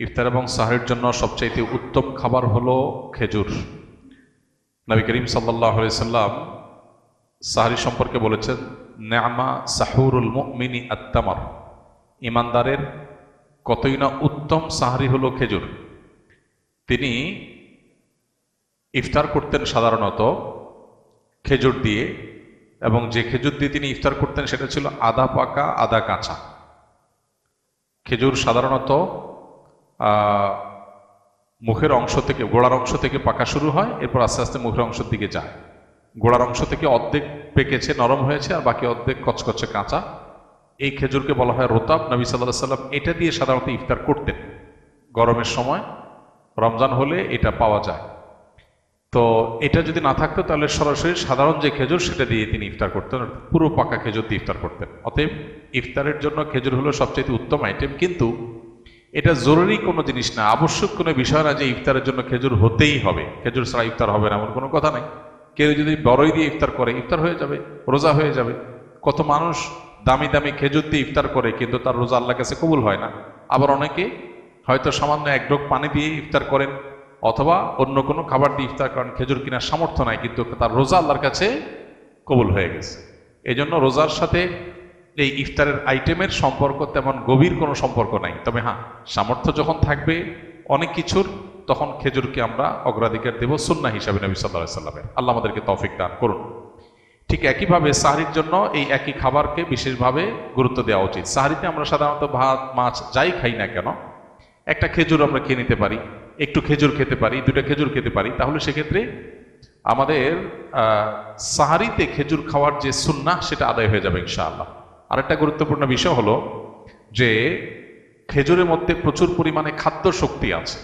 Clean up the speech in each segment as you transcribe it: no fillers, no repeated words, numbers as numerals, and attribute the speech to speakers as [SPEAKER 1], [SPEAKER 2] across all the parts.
[SPEAKER 1] ইফতার এবং সাহরির জন্য সবচাইতে উত্তম খাবার হলো খেজুর। নবী করিম সাল্লাল্লাহু আলাইহি সাল্লাম সাহরি সম্পর্কে বলেছেন, নেআমা সাহুরুল মুমিনি আত-তামার, ইমানদারের কতই না উত্তম সাহরি হলো খেজুর। তিনি ইফতার করতেন সাধারণত খেজুর দিয়ে, এবং যে খেজুর দিয়ে তিনি ইফতার করতেন সেটা ছিল আধা পাকা আধা কাঁচা খেজুর। সাধারণত মুখের অংশ থেকে, গোড়ার অংশ থেকে পাকা শুরু হয়, এরপর আস্তে আস্তে মুখের অংশের দিকে যায়। গোড়ার অংশ থেকে অর্ধেক পেকেছে, নরম হয়েছে, আর বাকি অর্ধেক কচকচে কাঁচা। এই খেজুরকে বলা হয় রোতাব। নবী সাল্লাল্লাহু আলাইহি সাল্লাম এটা দিয়ে সাধারণত ইফতার করতেন। গরমের সময়, রমজান হলে এটা পাওয়া যায়। তো এটা যদি না থাকতো তাহলে সরাসরি সাধারণ যে খেজুর সেটা দিয়ে তিনি ইফতার করতেন, পুরো পাকা খেজুর দিয়ে ইফতার করতেন। অতএব ইফতারের জন্য খেজুর হলো সবচেয়ে উত্তম আইটেম। কিন্তু এটা জরুরি কোনো জিনিস না, আবশ্যক কোনো বিষয় না যে ইফতারের জন্য খেজুর হতেই হবে, খেজুর ছাড়া ইফতার হবে না, এমন কোনো কথা নেই। কেউ যদি বড়ই দিয়ে ইফতার করে, ইফতার হয়ে যাবে, রোজা হয়ে যাবে। কত মানুষ দামি দামি খেজুর দিয়ে ইফতার করে, কিন্তু তার রোজা আল্লাহর কাছে কবুল হয় না। আবার অনেকে হয়তো সামান্য এক ঢোক পানি দিয়ে ইফতার করেন, অথবা অন্য কোনো খাবার দিয়ে ইফতার করেন, খেজুর কেনার সামর্থ্য নাই, কিন্তু তার রোজা আল্লাহর কাছে কবুল হয়ে গেছে। এই জন্য রোজার সাথে এই ইফতারের আইটেমের সম্পর্ক তেমন গভীর কোনো সম্পর্ক নাই। তবে হ্যাঁ, সামর্থ্য যখন থাকবে অনেক কিছুর, তখন খেজুরকে আমরা অগ্রাধিকার দেব সুন্নাহ হিসাবে নবী সাল্লাল্লাহু আলাইহি সাল্লামের। আল্লাহ আমাদেরকে তৌফিক দান করুন। ঠিক একইভাবে সাহরির জন্য এই একই খাবারকে বিশেষভাবে গুরুত্ব দেওয়া উচিত। সাহরিতে আমরা সাধারণত ভাত, মাছ যাই খাই না কেন, একটা খেজুর আমরা খেয়ে নিতে পারি, একটু খেজুর খেতে পারি, দুটো খেজুর খেতে পারি। তাহলে সেক্ষেত্রে আমাদের সাহরিতে খেজুর খাওয়ার যে সুন্নাহ সেটা আদায় হয়ে যাবে ইনশাআল্লাহ। আরেকটা গুরুত্বপূর্ণ বিষয় হলো যে খেজুরের মধ্যে প্রচুর পরিমাণে খাদ্য শক্তি আছে,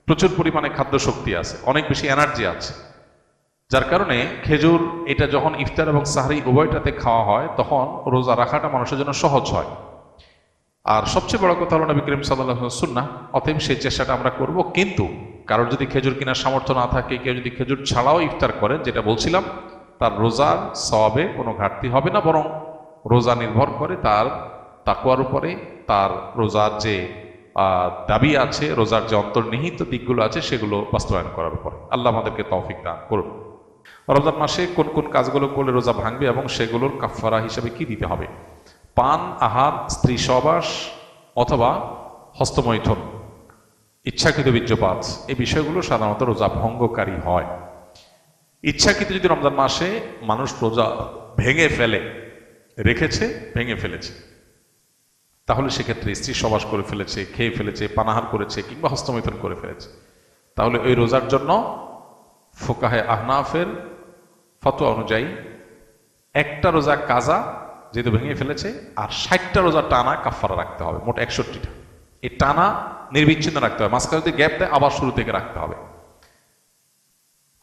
[SPEAKER 1] প্রচুর পরিমাণে খাদ্য শক্তি আছে, অনেক বেশি এনার্জি আছে। যার কারণে খেজুর এটা যখন ইফতার এবং সাহরি উভয়টাতে খাওয়া হয়, তখন রোজা রাখাটা মানুষের জন্য সহজ হয়। আর সবচেয়ে বড় কথা হলো নবী করিম সাল্লাল্লাহু আলাইহি ওয়াসাল্লাম সুন্নাহ, অতএব সেই চেষ্টাটা আমরা করব। কিন্তু কারোর যদি খেজুর কেনার সামর্থ্য না থাকে, কেউ যদি খেজুর ছাড়াও ইফতার করেন, যেটা বলছিলাম, তার রোজার সওয়াবে কোনো ঘাটতি হবে না, বরং রোজা নির্ভর করে তার তাকওয়ার উপরে, তার রোজার যে দাবি আছে, রোজার যে অন্তর্নিহিত দিকগুলো আছে সেগুলো বাস্তবায়ন করার উপরে। আল্লাহ আমাদেরকে তৌফিক দান করুন। রমজান মাসে কোন কোন কাজগুলো করলে রোজা ভাঙবে এবং সেগুলোর কাফফারা হিসেবে কি দিতে হবে? পান, আহার, স্ত্রী সহবাস অথবা হস্তমৈথুন, ইচ্ছাকৃত বীর্যপাত, এই বিষয়গুলো সাধারণত রোজা ভঙ্গকারী হয়। ইচ্ছাকৃত যদি রমজান মাসে মানুষ রোজা ভেঙে ফেলে, রেখেছে ভেঙে ফেলেছে, তাহলে সেক্ষেত্রে স্ত্রী সহবাস করে ফেলেছে, খেয়ে ফেলেছে, পানাহার করেছে, কিংবা হস্তমৈথুন করে ফেলেছে, তাহলে ওই রোজার জন্য ফুকাহে আহনাফের ফতোয়া অনুযায়ী একটা রোজা কাজা যেহেতু ভেঙে ফেলেছে, আর 60টা রোজা টানা কাফারা রাখতে হবে, মোট 61টা। এই টানা নির্বিচ্ছিন্ন রাখতে হবে, মাঝখানে যদি গ্যাপ দেয় আবার শুরু থেকে রাখতে হবে।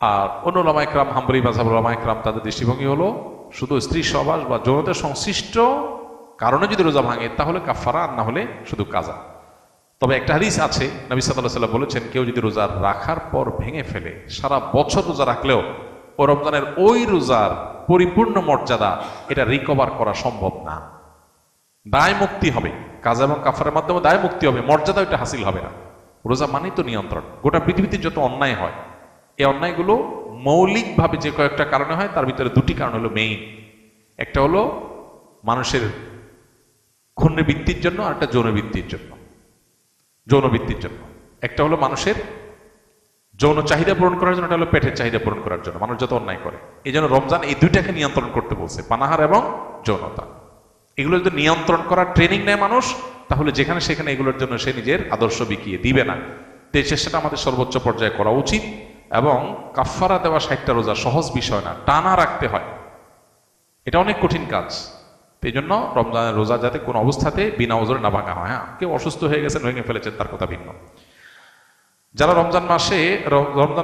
[SPEAKER 1] আর অন্য ওলামা ইকরাম, হাম্বলী মাযহাবের ওলামা ইকরাম, তাদের দৃষ্টিভঙ্গি হলো শুধু স্ত্রী সহবাস বা যৌনতার সংশ্লিষ্ট কারণে যদি রোজা ভাঙে তাহলে কাফারা, আর না হলে শুধু কাজা। তবে একটা হাদিস আছে, নবী সাল্লাল্লাহু আলাইহি ওয়াসাল্লাম বলেছেন, কেউ যদি রোজা রাখার পর ভেঙে ফেলে, সারা বছর রোজা রাখলেও ও রমজানের ওই রোজার পরিপূর্ণ মর্যাদা এটা রিকভার করা সম্ভব না। দায় মুক্তি হবে, কাজা এবং কাফারের মাধ্যমে দায় মুক্তি হবে, মর্যাদা ওইটা হাসিল হবে না। রোজা মানেই তো নিয়ন্ত্রণ। গোটা পৃথিবীতে যত অন্যায় হয়, এই অন্যায়গুলো মৌলিকভাবে যে কয়েকটা কারণে হয়, তার ভিতরে দুটি কারণ হলো মেইন। একটা হলো মানুষের ক্ষুণ্ণবৃত্তির জন্য, আর একটা যৌনবৃত্তির জন্য। যৌনবৃত্তির জন্য একটা হলো মানুষের যৌন চাহিদা পূরণ করার জন্য, এটা হলো পেটের চাহিদা পূরণ করার জন্য মানুষ যত অন্যায় করে। এই জন্য রমজান এই দুইটাকে নিয়ন্ত্রণ করতে বলছে, পানাহার এবং যৌনতা। এগুলো যদি নিয়ন্ত্রণ করার ট্রেনিং নেয় মানুষ, তাহলে যেখানে সেখানে এগুলোর জন্য সে নিজের আদর্শ বিকিয়ে দিবে না। তো এই চেষ্টাটা আমাদের সর্বোচ্চ পর্যায়ে করা উচিত। এবং কাফফারা দেওয়া 60টা রোজা সহজ বিষয় না, টানা রাখতে হয়, এটা অনেক কঠিন কাজ। এই জন্য রমজানের রোজা যাতে কোনো অবস্থাতে বিনা ওজরে না ভাঙা হয়। হ্যাঁ, কেউ অসুস্থ হয়ে গেছেন, ভেঙে ফেলেছেন, তার কথা ভিন্ন। যারা রমজান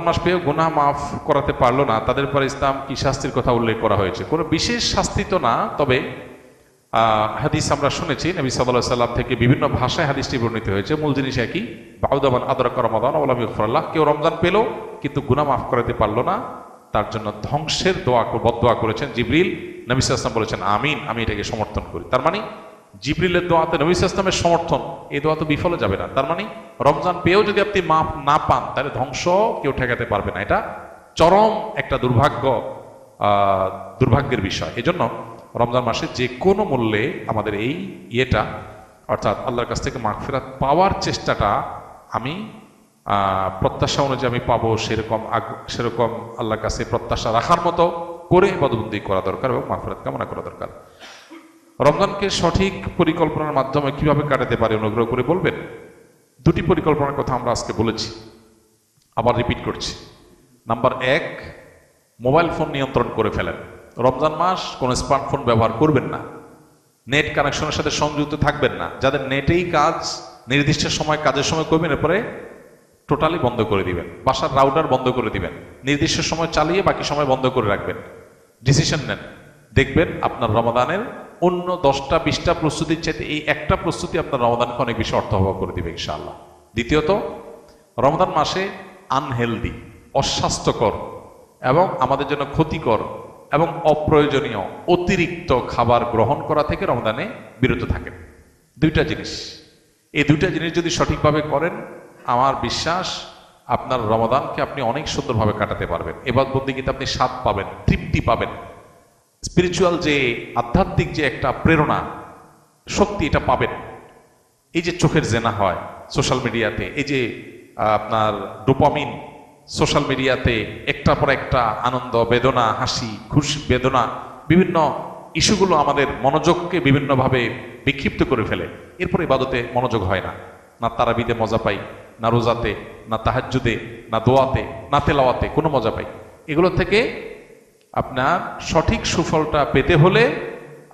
[SPEAKER 1] মাস পেয়েও গুনাহ মাফ করাতে পারলো না, তাদের পরে ইসলাম কি শাস্তির কথা উল্লেখ করা হয়েছে? কোনো বিশেষ শাস্তি তো না, তবে হাদিস আমরা শুনেছি নবী সাল্লাল্লাহু আলাইহি ওয়াসাল্লাম থেকে বিভিন্ন ভাষায় হাদিসটি বর্ণিত হয়েছে। মূল জিনিস একই, বাউদা মান আদরাকা রমাদান ওয়া লাম ইগফিরাল্লাহ। কেউ রমজান পেল কিন্তু গুনাহ মাফ করাতে পারলো না, তার জন্য ধ্বংসের বদদোয়া করেছেন জিবরিল। নবী সাল্লাল্লাহু আলাইহি ওয়াসাল্লাম বলেছেন আমিন, আমি এটাকে সমর্থন করি। তার মানে জিবরিলের দোয়াতে নবী সাল্লাল্লাহু আলাইহি ওয়াসাল্লামের সমর্থন, এই দোয়া তো বিফলে যাবে না। তার মানে রমজান পেয়েও যদি আপনি মাপ না পান তাহলে ধ্বংস কেউ ঠেকাতে পারবে না। এটা চরম একটা দুর্ভাগ্যের বিষয়। এজন্য রমজান মাসে যে কোনো মূল্যে আমাদের এই ইয়েটা অর্থাৎ আল্লাহর কাছ থেকে মাগফিরাত পাওয়ার চেষ্টাটা আমি প্রত্যাশা অনুযায়ী আমি পাবো সেরকম আল্লাহর কাছে প্রত্যাশা রাখার মতো করে ইবাদতবন্দি করা দরকার এবং মাগফিরাত কামনা করা দরকার। রমজানকে সঠিক পরিকল্পনার মাধ্যমে কিভাবে কাটাতে পারে অনুগ্রহ করে বলবেন। দুটি পরিকল্পনার কথা আমরা আজকে বলেছি, আবার রিপিট করছি। নাম্বার 1, মোবাইল ফোন নিয়ন্ত্রণ করে ফেলেন। রমজান মাস কোনো স্মার্টফোন ব্যবহার করবেন না, নেট কানেকশনের সাথে সংযুক্ত থাকবেন না। যাদের নেটেই কাজ, নির্দিষ্ট সময় কাজের সময় করবেন, এরপরে টোটালি বন্ধ করে দিবেন। বাসার রাউটার বন্ধ করে দিবেন, নির্দিষ্ট সময় চালিয়ে বাকি সময় বন্ধ করে রাখবেন। ডিসিশন নেন, দেখবেন আপনার রমাদানের অন্য 10টা 20টা প্রস্তুতির চাইতে এই একটা প্রস্তুতি আপনার রমাদানকে অনেক বেশি অর্থবহ করে দিবে ইনশাআল্লাহ। দ্বিতীয়ত, রমাদান মাসে আনহেলদি, অস্বাস্থ্যকর এবং আমাদের জন্য ক্ষতিকর এবং অপ্রয়োজনীয় অতিরিক্ত খাবার গ্রহণ করা থেকে রমাদানে বিরত থাকেন। দুইটা জিনিস, এই দুইটা জিনিস যদি সঠিকভাবে করেন, আমার বিশ্বাস আপনার রমাদানকে আপনি অনেক সুন্দরভাবে কাটাতে পারবেন। ইবাদতবন্দিতে আপনি স্বাদ পাবেন, তৃপ্তি পাবেন, স্পিরিচুয়াল যে আধ্যাত্মিক যে একটা প্রেরণা শক্তি এটা পাবেন। এই যে চোখের জেনা হয় সোশ্যাল মিডিয়াতে, এই যে আপনার ডোপামিন সোশ্যাল মিডিয়াতে একটার পর একটা আনন্দ, বেদনা, হাসি, খুশি, বেদনা, বিভিন্ন ইস্যুগুলো আমাদের মনোযোগকে বিভিন্নভাবে বিক্ষিপ্ত করে ফেলে। এরপর ইবাদতে মনোযোগ হয় না, না তারাবিতে মজা পাই, না রোজাতে, না তাহাজ্জুদে, না দোয়াতে, না তেলাওয়াতে কোনো মজা পাই। এগুলো থেকে আপনার সঠিক সুফলটা পেতে হলে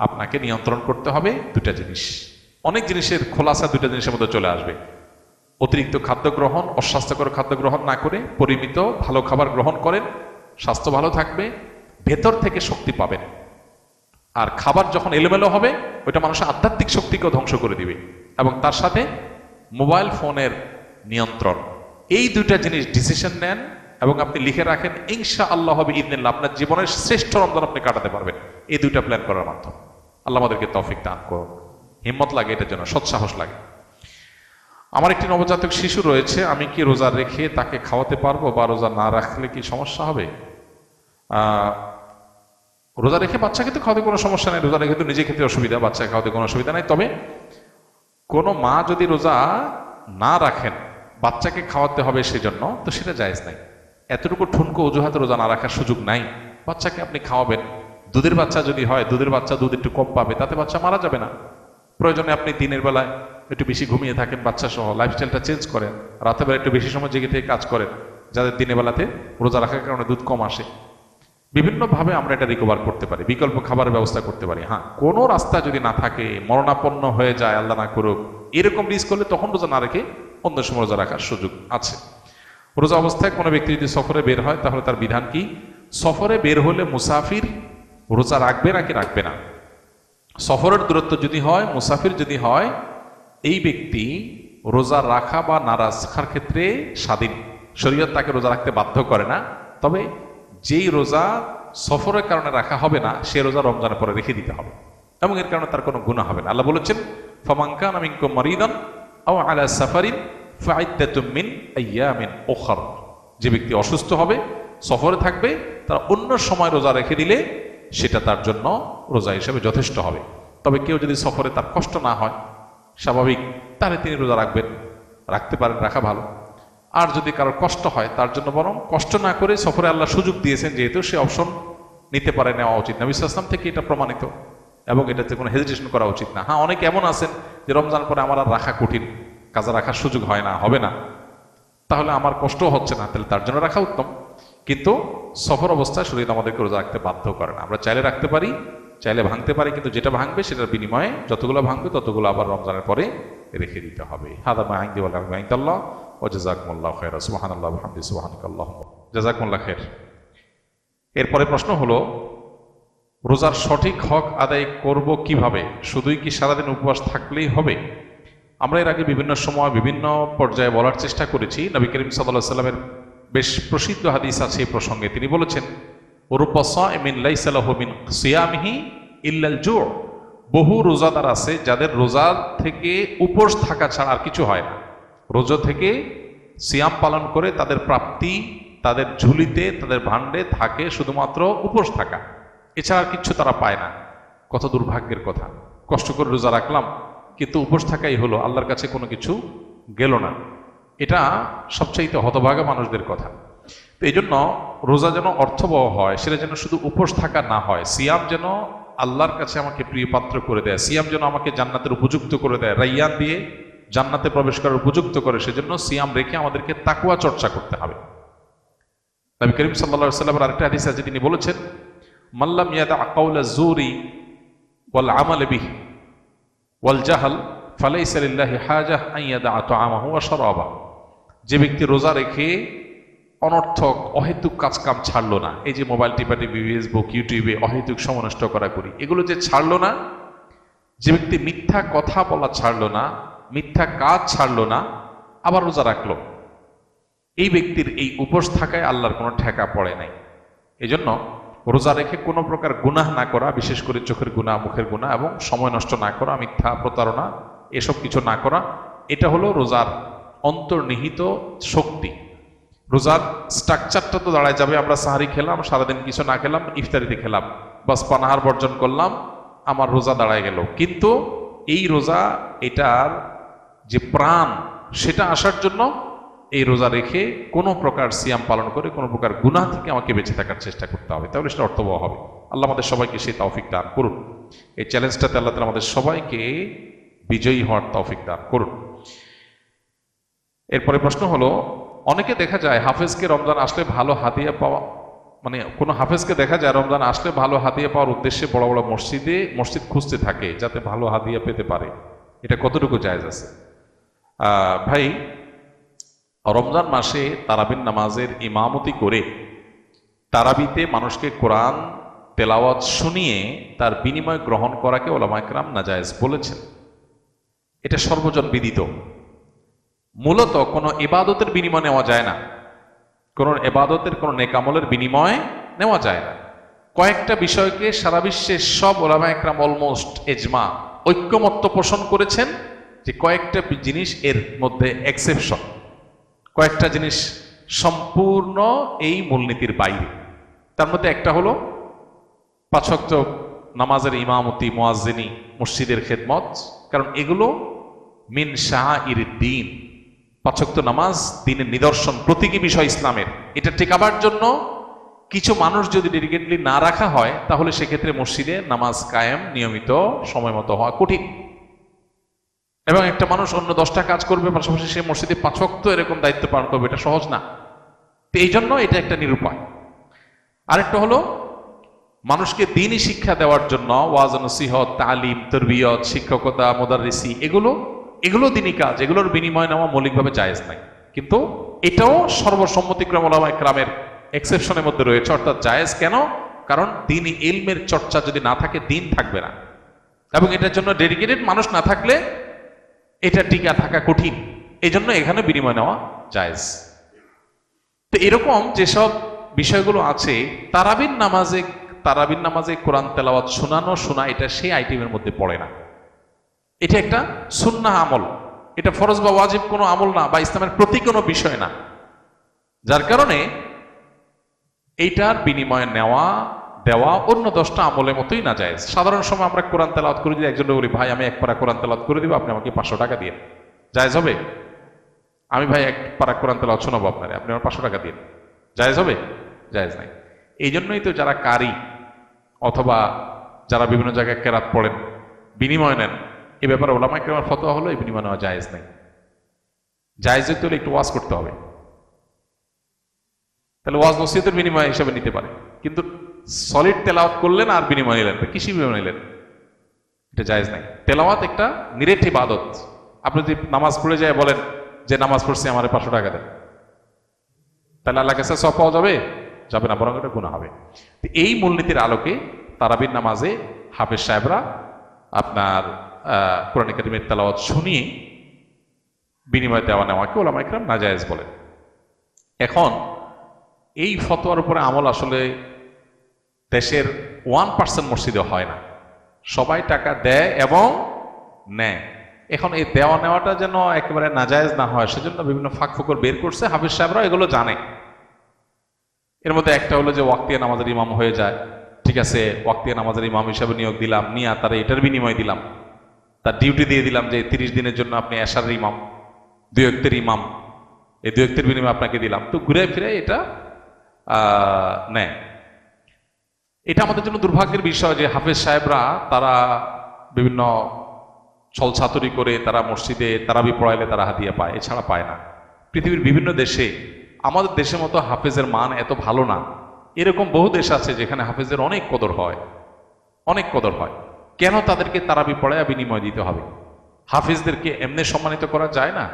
[SPEAKER 1] আপনাকে নিয়ন্ত্রণ করতে হবে দুটা জিনিস। অনেক জিনিসের খোলাসা দুটা জিনিসের মধ্যে চলে আসবে। অতিরিক্ত খাদ্য গ্রহণ, অস্বাস্থ্যকর খাদ্য গ্রহণ না করে পরিমিত ভালো খাবার গ্রহণ করেন, স্বাস্থ্য ভালো থাকবে, ভেতর থেকে শক্তি পাবেন। আর খাবার যখন এলোমেলো হবে ওইটা মানুষের আধ্যাত্মিক শক্তিকেও ধ্বংস করে দিবে। এবং তার সাথে মোবাইল ফোনের নিয়ন্ত্রণ, এই দুইটা জিনিস ডিসিশন নেন এবং আপনি লিখে রাখেন, ইনশাআল্লাহ হবে ইদনিল্লাহ আপনার জীবনের শ্রেষ্ঠ রমজান আপনি কাটাতে পারবেন এই দুইটা প্ল্যান করার মাধ্যমে। আল্লাহ আমাদেরকে তৌফিক দান করুন। হিম্মত লাগে এটার জন্য, সৎসাহস লাগে। আমার একটি নবজাতক শিশু রয়েছে, আমি কি রোজা রেখে তাকে খাওয়াতে পারবো বা রোজা না রাখলে কি সমস্যা হবে? রোজা রেখে বাচ্চাকে তো খাওয়াতে কোনো সমস্যা নেই, রোজা রেখে তো নিজে খেতে অসুবিধা, বাচ্চাকে খাওয়াতে কোনো অসুবিধা নেই। তবে কোনো মা যদি রোজা না রাখেন বাচ্চাকে খাওয়াতে হবে সেজন্য, তো সেটা জায়েজ নাই। এতটুকু ঠুনকো অজুহাতে রোজা না রাখার সুযোগ নাই। বাচ্চাকে আপনি খাওয়াবেন, দুধের বাচ্চা যদি হয়, দুধের বাচ্চা দুধ একটু কম পাবে, তাতে বাচ্চা মারা যাবে না। প্রয়োজনে আপনি দিনের বেলায় একটু বেশি ঘুমিয়ে থাকেন বাচ্চা সহ, লাইফস্টাইলটা চেঞ্জ করেন, রাতের বেলা একটু বেশি সময় জেগে থেকে কাজ করেন, যাদের দিনের বেলাতে রোজা রাখার কারণে দুধ কম আসে। বিভিন্নভাবে আমরা এটা রিকভার করতে পারি, বিকল্প খাবারের ব্যবস্থা করতে পারি। হ্যাঁ, কোনো রাস্তা যদি না থাকে, মরণাপন্ন হয়ে যায়, আল্লাহ না করুক, এরকম রিস্ক করলে তখন রোজা না রেখে অন্য সময় রোজা রাখার সুযোগ আছে। রোজা অবস্থায় কোনো ব্যক্তি যদি সফরে বের হয় তাহলে তার বিধান কি? সফরে বের হলে মুসাফির রোজা রাখবে নাকি রাখবে না? সফরের দূরত্ব যদি হয়, মুসাফির যদি হয়, এই ব্যক্তি রোজা রাখা বা না রাখার ক্ষেত্রে স্বাধীন। শরীয়ত তাকে রোজা রাখতে বাধ্য করে না। তবে যেই রোজা সফরের কারণে রাখা হবে না, সে রোজা রমজানের পরে রেখে দিতে হবে এবং এর কারণে তার কোনো গুনাহ হবে না। আল্লাহ বলেছেন, ফামান কানা মিনকুম মারিদান আও আলা সাফারিন ফাইদ্দাতুম মিন আইয়ামিন উখর। যে ব্যক্তি অসুস্থ হবে, সফরে থাকবে, তার অন্য সময় রোজা রেখে দিলে সেটা তার জন্য রোজা হিসেবে যথেষ্ট হবে। তবে কেউ যদি সফরে তার কষ্ট না হয়, স্বাভাবিক, তাহলে তিনি রোজা রাখবেন, রাখতে পারেন, রাখা ভালো। আর যদি কারোর কষ্ট হয়, তার জন্য বরং কষ্ট না করে, সফরে আল্লাহ সুযোগ দিয়েছেন যেহেতু, সে অপশন নিতে পারে, নেওয়া উচিত। নবী সাল্লাল্লাহু আলাইহি ওয়াসাল্লাম থেকে এটা প্রমাণিত এবং এটাতে কোনো হেজিটেশন করা উচিত না। হ্যাঁ, অনেকে এমন আছেন যে রমজান পরে আমার আর রাখা কঠিন, কাজা রাখার সুযোগ হয় না, হবে না, তাহলে আমার কষ্টও হচ্ছে না, তাহলে তার জন্য রাখা উত্তম। কিন্তু সফর অবস্থায় শরীর আমাদেরকে রোজা রাখতে বাধ্য করে না। আমরা চাইলে রাখতে পারি, চাইলে ভাঙতে পারি, কিন্তু যেটা ভাঙবে সেটার বিনিময়ে যতগুলো ভাঙবে ততগুলো আবার রমজানের পরে রেখে দিতে হবে। হাদা মা ইনদি ওয়া লা ইনদাল্লাহ ওয়া জাযাকুমুল্লাহু খায়রা। সুবহানাল্লাহ ওয়া বিহামদিহি সুবহানাকাল্লাহুম্মা জাযাকুমুল্লাহু খায়র। এরপরে প্রশ্ন হলো, রোজার সঠিক হক আদায় করব কিভাবে? শুধুই কি সারাদিন উপবাস থাকলেই হবে? আমরা এর আগে বিভিন্ন সময় বিভিন্ন পর্যায়ে বলার চেষ্টা করেছি। নবী করিম সাল্লাল্লাহু আলাইহি সাল্লামের বেশ প্রসিদ্ধ হাদিস আছে এই প্রসঙ্গে। তিনি বলেছেন, রুব্বা সাইমিন লাইসা লাহু মিন সিয়ামিহি ইল্লাল জু'। বহু রোজাদার আছে যাদের রোজা থেকে উপোস থাকা ছাড়া আর কিছু হয় না। রোজা থেকে সিয়াম পালন করে তাদের প্রাপ্তি, তাদের ঝুলিতে, তাদের ভাণ্ডে থাকে শুধুমাত্র উপোস থাকা, এছাড়া আর কিছু তারা পায় না। কত দুর্ভাগ্যের কথা! কষ্ট করে রোজা রাখলাম, কিন্তু উপোস থাকাই হলো, আল্লাহর কাছে কোনো কিছু গেল না। এটা সবচাইতে হতভাগা মানুষদের কথা। তো এই জন্য রোজা যেন অর্থবহ হয়, সেটা যেন শুধু উপোস থাকা না হয়। সিয়াম যেন আল্লাহর কাছে আমাকে প্রিয় পাত্র করে দেয়, সিয়াম যেন আমাকে জান্নাতের উপযুক্ত করে দেয়, রাইয়ান দিয়ে জান্নাতে প্রবেশ করার উপযুক্ত করে। সেজন্য সিয়াম রেখে আমাদেরকে তাকওয়া চর্চা করতে হবে। নবী করিম সাল্লাল্লাহু আলাইহি ওয়াসাল্লামের আরেকটা হাদিস আছে, তিনি বলেছেন, মাল্লাম ইয়াদা কাওলা যুরি ওয়াল আমাল বিহি ওয়াল জাহল ফালাইসা লিল্লাহি হাজাহ আন ইয়াদা তাআমাহু ওয়া শারাবাহু। যে ব্যক্তি রোজা রেখে অনর্থক অহেতুক কাজকাম ছাড়লো না, এই যে মোবাইল টিপাটিপি, ফেসবুক, ইউটিউবে অহেতুক সময় নষ্ট করা করি, এগুলো যে ছাড়লো না, যে ব্যক্তি মিথ্যা কথা বলা ছাড়লো না, মিথ্যা কাজ ছাড়লো না, আবার রোজা রাখলো, এই ব্যক্তির এই উপোস থাকায় আল্লাহর কোনো ঠেকা পড়ে নাই। এই জন্য রোজা রেখে কোনো প্রকার গুনাহ না করা, বিশেষ করে চোখের গুনাহ, মুখের গুনাহ এবং সময় নষ্ট না করা, মিথ্যা প্রতারণা, এসব কিছু না করা, এটা হলো রোজার অন্তর্নিহিত শক্তি। রোজার স্ট্রাকচারটা তো দাঁড়ায় যাবে, আমরা সাহারি খেলাম, সারাদিন কিছু না খেলাম, ইফতারিতে খেলাম, বাস পানাহার বর্জন করলাম, আমার রোজা দাঁড়ায় গেল। কিন্তু এই রোজা, এটার যে প্রাণ, সেটা আসার জন্য এই রোজা রেখে কোনো প্রকার সিয়াম পালন করে কোনো প্রকার গুনাহ থেকে আমাকে বেঁচে থাকার চেষ্টা করতে হবে, তাহলে সেটা অর্থবহ হবে। আল্লাহ আমাদের সবাইকে সেই তৌফিক দান করুন। এই চ্যালেঞ্জটাতে আল্লাহ তাআলা আমাদের সবাইকে বিজয়ী হওয়ার তৌফিক দান করুন। এরপরে প্রশ্ন হলো, অনেকে দেখা যায় হাফেজকে রমজান আসলে ভালো হাদিয়া পাওয়া, মানে কোনো হাফেজকে দেখা যায় রমজান আসলে ভালো হাদিয়া পাওয়ার উদ্দেশ্যে বড় বড় মসজিদ খুঁজতে থাকে যাতে ভালো হাদিয়া পেতে পারে, এটা কতটুকু জায়েজ আছে? ভাই, রমজান মাসে তারাবির নামাজের ইমামতি করে তারাবিতে মানুষকে কোরআন তেলাওয়াত শুনিয়ে তার বিনিময় গ্রহণ করাকে উলামায়ে কেরাম নাজায়েজ বলেছেন। এটা সর্বজন বিদিত। মূলত কোনো ইবাদতের বিনিময় নেওয়া যায় না, কোনো ইবাদতের, কোনো নেকামলের বিনিময় নেওয়া যায় না। কয়েকটা বিষয়কে সারা বিশ্বের সব উলামায়ে কেরাম অলমোস্ট এজমা, ঐক্যমত্য পোষণ করেছেন যে কয়েকটা জিনিস এর মধ্যে এক্সেপশন, কয়েকটা জিনিস সম্পূর্ণ এই মূলনীতির বাইরে। তার মধ্যে একটা হলো 5 ওয়াক্ত নামাজের ইমামতি, মুয়াজ্জিনি, মসজিদের খেদমত, কারণ এগুলো মিন শাআইরিদ দ্বীন। 5 ওয়াক্ত নামাজ দ্বীনের নিদর্শন, প্রতীকী বিষয় ইসলামের। এটা টেকাবার জন্য কিছু মানুষ যদি ডেডিকেটলি না রাখা হয়, তাহলে সেক্ষেত্রে মসজিদে নামাজ কায়েম নিয়মিত সময় মতো হওয়া কঠিন। এবং একটা মানুষ অন্য 10টা কাজ করবে, পাশাপাশি সে মসজিদে 5 ওয়াক্ত এরকম দায়িত্ব পালন করবে, এটা সহজ না। তো এই জন্য এটা একটা নিরুপায়। আরেকটা হলো মানুষকে দ্বীনি শিক্ষা দেওয়ার জন্য ওয়াজ নসিহত, তালিম, তারবিয়ত, শিক্ষকতা, মুদাররিসি, এগুলো দ্বীনি কাজ, এগুলোর বিনিময় নেওয়া মৌলিকভাবে জায়েজ নাই। কিন্তু এটাও সর্বসম্মতিক্রমে উলামায়ে কেরামের এক্সেপশনের মধ্যে রয়েছে, অর্থাৎ জায়েজ। কেন? কারণ দ্বীনি ইলমের চর্চা যদি না থাকে, দ্বীন থাকবে না, এবং এটার জন্য ডেডিকেটেড মানুষ না থাকলে এটা টিকা থাকা কঠিন। এই জন্য এখানে বিনিময় নেওয়া জায়েজ। তো এরকম যেসব বিষয়গুলো আছে, তারাবির নামাজে কোরআন তেলাওয়াত শোনা, এটা সেই আইটেমের মধ্যে পড়ে না। এটা একটা সুন্নাহ আমল, এটা ফরজ বা ওয়াজিব কোনো আমল না, বা ইসলামের প্রতি কোনো বিষয় না। যার কারণে এইটার বিনিময় দেওয়া অন্য 10টা আমলের মতোই না জায়েজ। সাধারণ সময় আমরা কোরআন তেলাওয়াত করে দিই, একজনকে বলি, ভাই আমি 1 পারা কোরআন তেলাওয়াত করে দিব, আপনি আমাকে 500 টাকা দিয়ে, জায়েজ হবে? আমি ভাই 1 পারা কোরআন তেলাওয়াত শোনাবো আপনারে, আপনি আমার 500 টাকা দিয়ে, জায়েজ হবে? জায়েজ নাই। এই জন্যই তো যারা কারি অথবা যারা বিভিন্ন জায়গায় কেরাত পড়েন, বিনিময় নেন, এ ব্যাপারে উলামায়ে কেরামের ফতোয়া হলো এই বিনিময় নেওয়া জায়েজ নাই। জায়েজ হতে হলে একটু ওয়াজ করতে হবে, তাহলে ওয়াজ নসিহতের বিনিময় হিসাবে নিতে পারে। কিন্তু সলিড তেলাওয়াত করলেন আর বিনিময় নিলেন, কৃষি বিনিময় নিলেন, এটা জায়েজ নাই। তেলাওয়াত একটা নিরেট ইবাদত। আপনি যদি নামাজ পড়ে যায় বলেন যে নামাজ পড়ছি, আমার 500 টাকা দেন, তাহলে আল্লাহর কাছে সওয়াব পাওয়া যাবে? যাবে না, বরং এটা গুনাহ হবে। এই মূলনীতির আলোকে তারাবির নামাজে হাফেজ সাহেবরা আপনার কোরআন কারীমের তেলাওয়াত শুনিয়ে বিনিময় দেওয়া নেওয়াকে উলামায়ে কেরাম নাজায়েজ বলেন। এখন এই ফতোয়ার উপরে আমল আসলে দেশের 1% মসজিদে হয় না। সবাই টাকা দেয় এবং নেয়। এখন এই দেওয়া নেওয়াটা যেন একেবারে নাজায়েজ না হয় সেজন্য বিভিন্ন ফাঁক ফোকর বের করছে, হাফিজ সাহেবরা এগুলো জানে। এর মধ্যে একটা হলো যে ওয়াক্তিয়া নামাজের ইমাম হয়ে যায়, ঠিক আছে, ওয়াক্তিয়া নামাজের ইমাম হিসাবে নিয়োগ দিলাম, নিয়ে তারা এটার বিনিময় দিলাম, তার ডিউটি দিয়ে দিলাম যে 30 দিনের জন্য আপনি এশার ইমাম, 2 ওয়াক্তের ইমাম, এই 2 ওয়াক্তের বিনিময়ে আপনাকে দিলাম। তো ঘুরে ফিরে এটা নেয়। এটা আমাদের জন্য দুর্ভাগ্যের বিষয় যে হাফেজ সাহেবরা তারা বিভিন্ন ছলছাতুরি করে তারা মসজিদে তারাবি পড়াইলে তারা হাদিয়া পায়, এছাড়া পায় না। পৃথিবীর বিভিন্ন দেশে আমাদের দেশের মতো হাফেজের মান এত ভালো না। এরকম বহু দেশ আছে যেখানে হাফেজের অনেক কদর হয়, অনেক কদর হয়। কেন তাদেরকে তারাবি পড়ায় বিনিময় দিতে হবে? হাফেজদেরকে এমনি সম্মানিত করা যায় না?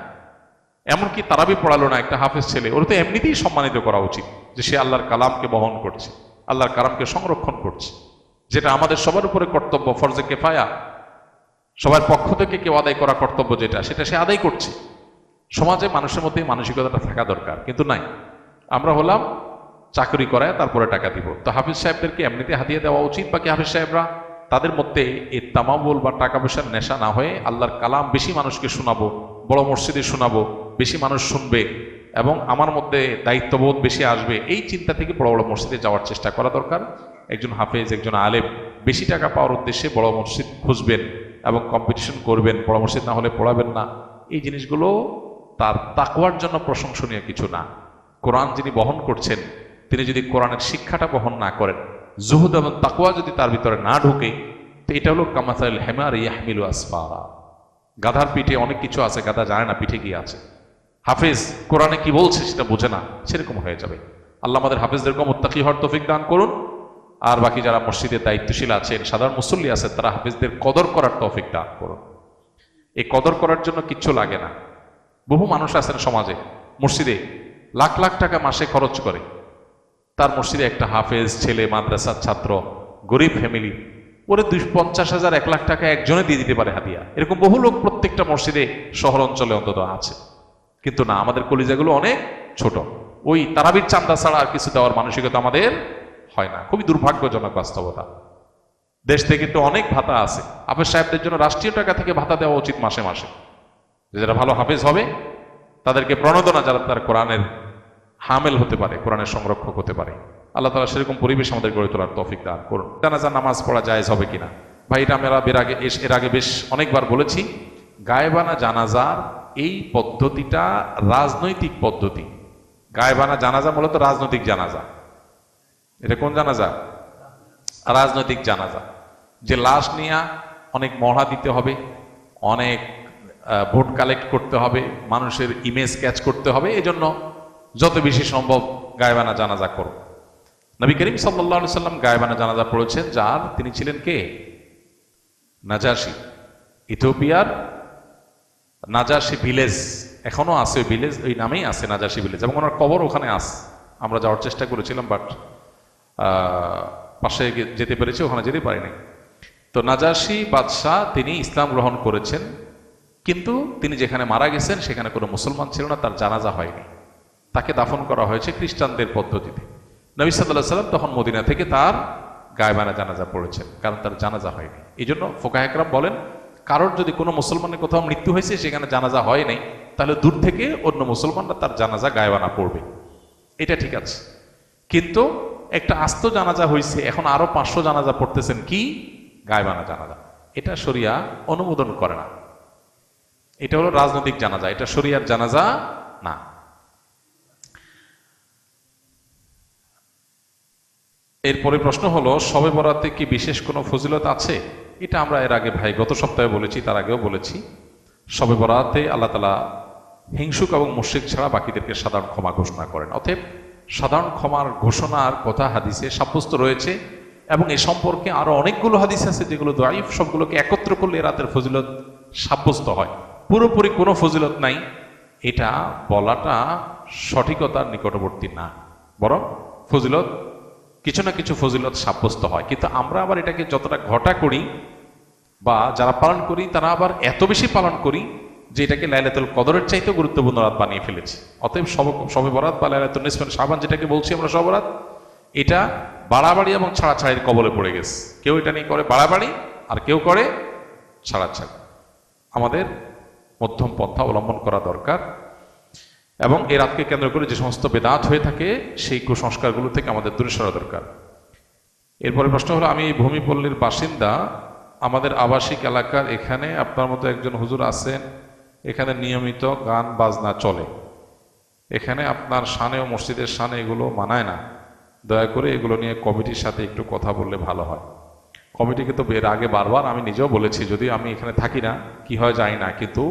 [SPEAKER 1] এমনকি তারাবি পড়ালো না একটা হাফেজ ছেলে, ওর তো এমনিতেই সম্মানিত করা উচিত যে সে আল্লাহর কালামকে বহন করছে, আল্লাহর কালামকে সংরক্ষণ করছে, যেটা আমাদের সবার উপরে কর্তব্য, ফরজে কেফায়া, সবার পক্ষ থেকে কেউ আদায় করা কর্তব্য যেটা, সেটা সে আদায় করছে। সমাজে মানুষের মধ্যে মানসিকতাটা থাকা দরকার, কিন্তু নাই। আমরা হলাম চাকরি করায় তারপরে টাকা দিব। তো হাফিজ সাহেবদেরকে এমনিতে হাতিয়ে দেওয়া উচিত। বাকি হাফিজ সাহেবরা তাদের মধ্যে এই তামাবুল বা টাকা পয়সার নেশা না হয়ে আল্লাহর কালাম বেশি মানুষকে শোনাবো, বড় মসজিদে শোনাবো, বেশি মানুষ শুনবে এবং আমার মধ্যে দায়িত্ববোধ বেশি আসবে, এই চিন্তা থেকে বড় বড় মসজিদে যাওয়ার চেষ্টা করা দরকার। একজন হাফেজ, একজন আলেম বেশি টাকা পাওয়ার উদ্দেশ্যে বড় মসজিদ খুঁজবেন এবং কম্পিটিশন করবেন, বড় মসজিদ না হলে পড়াবেন না, এই জিনিসগুলো তার তাকওয়ার জন্য প্রশংসনীয় কিছু না। কোরআন যিনি বহন করছেন তিনি যদি কোরআনের শিক্ষাটা বহন না করেন, জুহুদ এবং তাকওয়া যদি তার ভিতরে না ঢুকে, তো এটা হলো কামাসাল হেমার ইয়াহমিলু আসফারা। গাধার পিঠে অনেক কিছু আছে, গাধা জানে না পিঠে কি আছে। হাফেজ কোরআনে কি বলছে সেটা বোঝে না, সেরকম হয়ে যাবে। আল্লাহ আমাদের হাফেজদেরকে মুত্তাকি হওয়ার তৌফিক দান করুন। আর বাকি যারা মসজিদের দায়িত্বশীল আছেন, সাধারণ মুসল্লি আছেন, তারা হাফেজদের কদর করার তৌফিক দান করুন। এই কদর করার জন্য কিচ্ছু লাগে না। বহু মানুষ আছেন সমাজে, মসজিদে লাখ লাখ টাকা মাসে খরচ করে, তার মসজিদে একটা হাফেজ ছেলে, মাদ্রাসার ছাত্র, গরিব ফ্যামিলি, ওরে 50,000 1 লাখ টাকা একজনে দিয়ে দিতে পারে হাদিয়া। এরকম বহু লোক প্রত্যেকটা মসজিদে শহর অঞ্চলে অন্তত আছে। কিন্তু না, আমাদের কলিজাগুলো অনেক ছোট। ওই তারাবির চান্দা ছাড়া আর কিছু দেওয়ার মানসিকতা আমাদের হয় না। খুবই দুর্ভাগ্যজনক বাস্তবতা। দেশ থেকে তো অনেক ভাতা আছে, হাফেজ সাহেবদের জন্য রাষ্ট্রীয় টাকা থেকে ভাতা দেওয়া উচিত মাসে মাসে। যারা ভালো হাফেজ হবে তাদেরকে প্রণোদনা, যারা তার কোরআনের হামেল হতে পারে, কোরআনের সংরক্ষক হতে পারে। আল্লাহ তাআলা সেরকম পরিবেশ আমাদের গড়ে তোলার তৌফিক দান করুন। জানাজা নামাজ পড়া জায়েজ হবে কিনা? ভাই, এটা আমরা এর আগে বেশ অনেকবার বলেছি। গায়েবানা জানাজার এই পদ্ধতিটা রাজনৈতিক পদ্ধতি। গায়েবানা জানাজা মূলত রাজনৈতিক জানাজা। এটা কোন জানাজা? রাজনৈতিক জানাজা। যে লাশ নিয়ে অনেক মহড়া দিতে হবে, অনেক ভোট কালেক্ট করতে হবে, মানুষের ইমেজ ক্যাচ করতে হবে, এজন্য যত বেশি সম্ভব গায়েবানা জানাজা করো। নবী করিম সাল্লাল্লাহু আলাইহি সাল্লাম গায়েবানা জানাজা পড়েছেন, যার তিনি ছিলেন কে? নাজাশী। ইথিওপিয়ার নাজাশী ভিলেজ এখনো আছে, ভিলেজ ওই নামেই আছে, নাজাশী ভিলেজ, এবং ওনার কবর ওখানে আছে। আমরা যাওয়ার চেষ্টা করেছিলাম, বাট পাশে যেতে পেরেছি, ওখানে যেতে পারিনি। তো নাজাশী বাদশাহ তিনি ইসলাম গ্রহণ করেছেন, কিন্তু তিনি যেখানে মারা গেছেন সেখানে কোনো মুসলমান ছিল না, তার জানাজা হয়নি। তাকে দাফন করা হয়েছে খ্রিস্টানদের পদ্ধতিতে। নবী সাল্লাল্লাহু আলাইহি সাল্লাম তখন মদিনা থেকে তার গায়েবানা জানাজা পড়েছেন, কারণ তার জানাজা হয়নি। এই জন্য ফুকাহে কেরাম বলেন, কারোর যদি কোনো মুসলমানের কোথাও মৃত্যু হয়েছে সেখানে জানাজা হয় নাই, তাহলে দূর থেকে অন্য মুসলমানরা তার জানাজা গায়েবানা পড়বে, এটা ঠিক আছে। কিন্তু একটা আস্ত জানাজা হয়েছে, এখন আরো 500 জানাজা পড়তেছেন, কি গায়েবানা জানাজা, এটা শরিয়া অনুমোদন করে না। এটা হলো রাজনৈতিক জানাজা, এটা শরিয়ার জানাজা না। এরপরে প্রশ্ন হলো, শবে বরাতে কি বিশেষ কোনো ফজিলত আছে? এটা আমরা এর আগে ভাই গত সপ্তাহে বলেছি, তার আগেও বলেছি। শবে বরাতে আল্লাহ তাআলা হিংসুক এবং মুশরিক ছাড়া বাকিদেরকে সাধারণ ক্ষমা ঘোষণা করেন। অতএব সাধারণ ক্ষমার ঘোষণার কথা হাদিসে সাব্যস্ত রয়েছে, এবং এ সম্পর্কে আরো অনেকগুলো হাদিস আছে যেগুলো দাঈফ। সবগুলোকে একত্র করলে রাতের ফজিলত সাব্যস্ত হয়। পুরোপুরি কোনো ফজিলত নাই, এটা বলাটা সঠিকতার নিকটবর্তী না, বরং ফজিলত কিছু না কিছু ফজিলত সাব্যস্ত হয়। কিন্তু আমরা আবার এটাকে যতটা ঘটা করি বা যারা পালন করি তারা আবার এত বেশি পালন করি যে এটাকে লাইলাতুল কদরের চাইতে গুরুত্বপূর্ণ রাত বানিয়ে ফেলেছি। অতএব শবে বরাত বা লাইলাতুন নিসফে শাবান যেটাকে বলছি আমরা শবে বরাত, এটা বাড়াবাড়ি এবং ছাড়াছাড়ির কবলে পড়ে গেছে। কেউ এটা নিয়ে করে বাড়াবাড়ি, আর কেউ করে ছাড়াছাড়ি। আমাদের মধ্যম পন্থা অবলম্বন করা দরকার এবং এই রাতকে কেন্দ্র করে যে সমস্ত বেদাত হয়ে থাকে সেই কুসংস্কারগুলো থেকে আমাদের দূরে সরা দরকার। এরপরে প্রশ্ন হলো, আমি ভূমিপল্লীর বাসিন্দা, আমাদের আবাসিক এলাকার এখানে আপনার মতো একজন হুজুর আছেন, এখানে নিয়মিত গান বাজনা চলে, এখানে আপনার শানে ও মসজিদের শানে এগুলো মানায় না, দয়া করে এগুলো নিয়ে কমিটির সাথে একটু কথা বললে ভালো হয়। কমিটিকে তো এর আগে বারবার আমি নিজেও বলেছি, যদিও আমি এখানে থাকি না, কি হয় জানি না, কিন্তু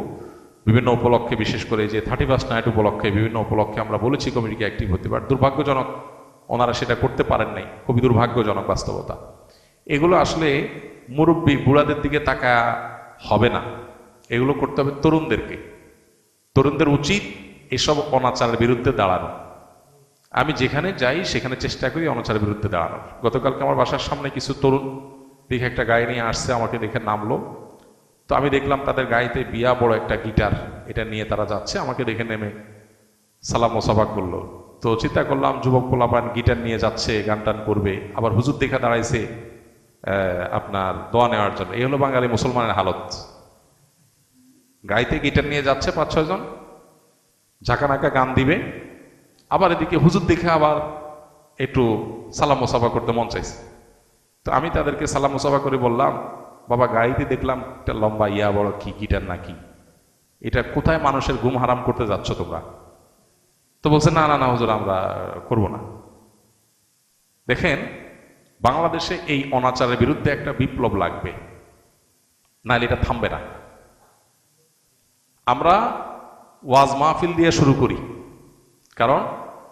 [SPEAKER 1] বিভিন্ন উপলক্ষে, বিশেষ করে যে 31 নাইট উপলক্ষে, বিভিন্ন উপলক্ষে আমরা বলেছি কমিটিকে অ্যাক্টিভ হতে পারে। দুর্ভাগ্যজনক ওনারা সেটা করতে পারেন নাই, খুবই দুর্ভাগ্যজনক বাস্তবতা। এগুলো আসলে মুরব্বী বুড়াদের দিকে তাকা হবে না, এগুলো করতে হবে তরুণদেরকে। তরুণদের উচিত এসব অনাচারের বিরুদ্ধে দাঁড়ানো। আমি যেখানে যাই সেখানে চেষ্টা করি অনাচারের বিরুদ্ধে দাঁড়ানোর। গতকালকে আমার বাসার সামনে কিছু তরুণ দেখে একটা গাড়ি নিয়ে আসছে, আমাকে দেখে নামলো, তো আমি দেখলাম তাদের গাড়িতে বিয়া বড় একটা গিটার, এটা নিয়ে তারা যাচ্ছে, আমাকে দেখে নেমে সালাম মোসাফা করলো। তো চিন্তা করলাম যুবক পোলাপান গিটার নিয়ে যাচ্ছে, গান টান করবে, আবার হুজুর দেখা দাঁড়াইছে আপনার দোয়া নেওয়ার জন্য। এই হলো বাঙালি মুসলমানের হালত। গাইতে গিটার নিয়ে যাচ্ছে 5-6 জন, ঝাঁকানাকা গান দিবে, আবার এদিকে হুজুর দেখে আবার একটু সালাম মোসাফা করতে মন চাইছে। তো আমি তাদেরকে সালাম মোসাফা করে বললাম, বাবা গাড়িতে দেখলাম একটা লম্বা ইয়া বড় কি গিটার নাকি, এটা কোথায় মানুষের ঘুম হারাম করতে যাচ্ছ তোমরা? তো বলছে না না না হুজুর, আমরা করব না। দেখেন, বাংলাদেশে এই অনাচারের বিরুদ্ধে একটা বিপ্লব লাগবে, নাহলে এটা থামবে না। আমরা ওয়াজ মাহফিল দিয়ে শুরু করি, কারণ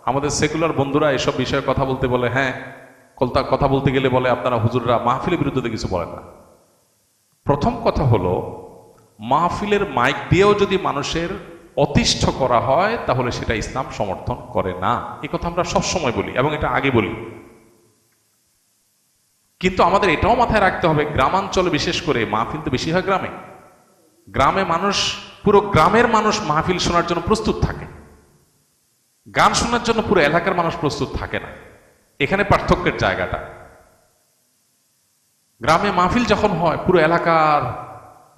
[SPEAKER 1] আমাদের সেকুলার বন্ধুরা এসব বিষয়ে কথা বলতে বলে, হ্যাঁ কথা বলতে গেলে বলে আপনারা হুজুররা মাহফিলের বিরুদ্ধে কিছু বলেন না। প্রথম কথা হলো, মাহফিলের মাইক দিয়েও যদি মানুষের অতিষ্ঠ করা হয় তাহলে সেটা ইসলাম সমর্থন করে না। এই কথা আমরা সবসময় বলি এবং এটা আগে বলি। কিন্তু আমাদের এটাও মাথায় রাখতে হবে, গ্রামাঞ্চলে বিশেষ করে মাহফিল তো বেশি হয় গ্রামে। গ্রামে মানুষ, পুরো গ্রামের মানুষ মাহফিল শোনার জন্য প্রস্তুত থাকে, গান শোনার জন্য পুরো এলাকার মানুষ প্রস্তুত থাকে না। এখানে পার্থক্যের জায়গাটা। গ্রামে মাহফিল যখন হয়, পুরো এলাকার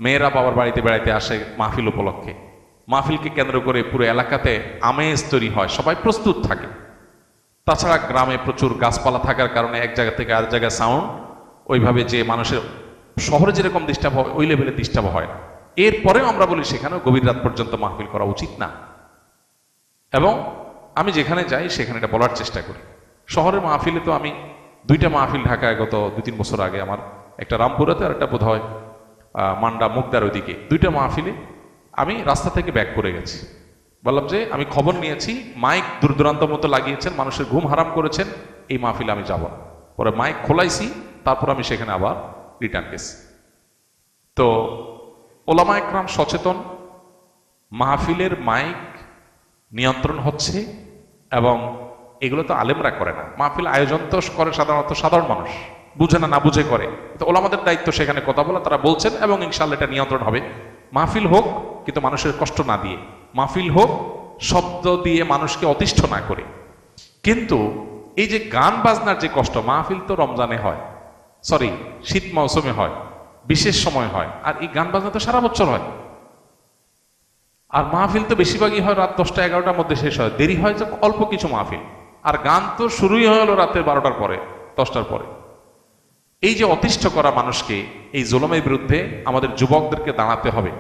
[SPEAKER 1] মেয়েরা বাবার বাড়িতে বেড়াইতে আসে মাহফিল উপলক্ষে, মাহফিলকে কেন্দ্র করে পুরো এলাকাতে আমেজ তৈরি হয়, সবাই প্রস্তুত থাকে। তাছাড়া গ্রামে প্রচুর গাছপালা থাকার কারণে এক জায়গা থেকে আরেক জায়গায় সাউন্ড ওইভাবে যে মানুষের শহরে যেরকম ডিস্টার্ব হয় ওই লেভেলে ডিস্টার্ব হয় না। এরপরেও আমরা বলি সেখানেও গভীর রাত পর্যন্ত মাহফিল করা উচিত না। এবং আমি যেখানে যাই সেখানে এটা বলার চেষ্টা করি। শহরের মাহফিলে তো আমি 2টা মাহফিল ঢাকায় গত 2-3 বছর আগে, আমার একটা রামপুরাতে আর একটা বোধ হয় মান্ডা মুগদার ওইদিকে, 2টা মাহফিলে আমি রাস্তা থেকে ব্যাক করে গেছি। বললাম যে আমি খবর নিয়েছি, মাইক দূর দূরান্ত মতো লাগিয়েছেন, মানুষের ঘুম হারাম করেছেন, এই মাহফিলে আমি যাব না। পরে মাইক খোলাইছি, তারপর আমি সেখানে আবার রিটার্ন গেছি। তো ওলামা একরাম সচেতন, মাহফিলের মাইক নিয়ন্ত্রণ হচ্ছে, এবং এগুলো তো আলেমরা করে না। মাহফিল আয়োজন তো করে সাধারণত সাধারণ মানুষ, বুঝে না, না বুঝে করে। তো ওলামাদের দায়িত্ব সেখানে কথা বলা, তারা বলছেন, এবং ইনশাআল্লাহ এটা নিয়ন্ত্রণ হবে। মাহফিল হোক কিন্তু মানুষের কষ্ট না দিয়ে, মাহফিল হোক শব্দ দিয়ে মানুষকে অতিষ্ঠ না করে। কিন্তু এই যে গান বাজনার যে কষ্ট, মাহফিল তো রমজানে হয়, সরি শীত মৌসুমে হয়, বিশেষ সময় হয়, আর এই গান বাজনা তো সারা বছর হয়। আর মাহফিল তো বেশিরভাগই হয় রাত 10টা-11টার মধ্যে শেষ হয়, দেরি হয় যে অল্প কিছু মাহফিল। আর গান তো শুরুই হলো রাতের 12টার পরে, 10টার পরে। এই যে অতিষ্ঠ করা মানুষকে, এই জুলুমের বিরুদ্ধে আমাদের যুবকদেরকে দাঁড়াতে হবে।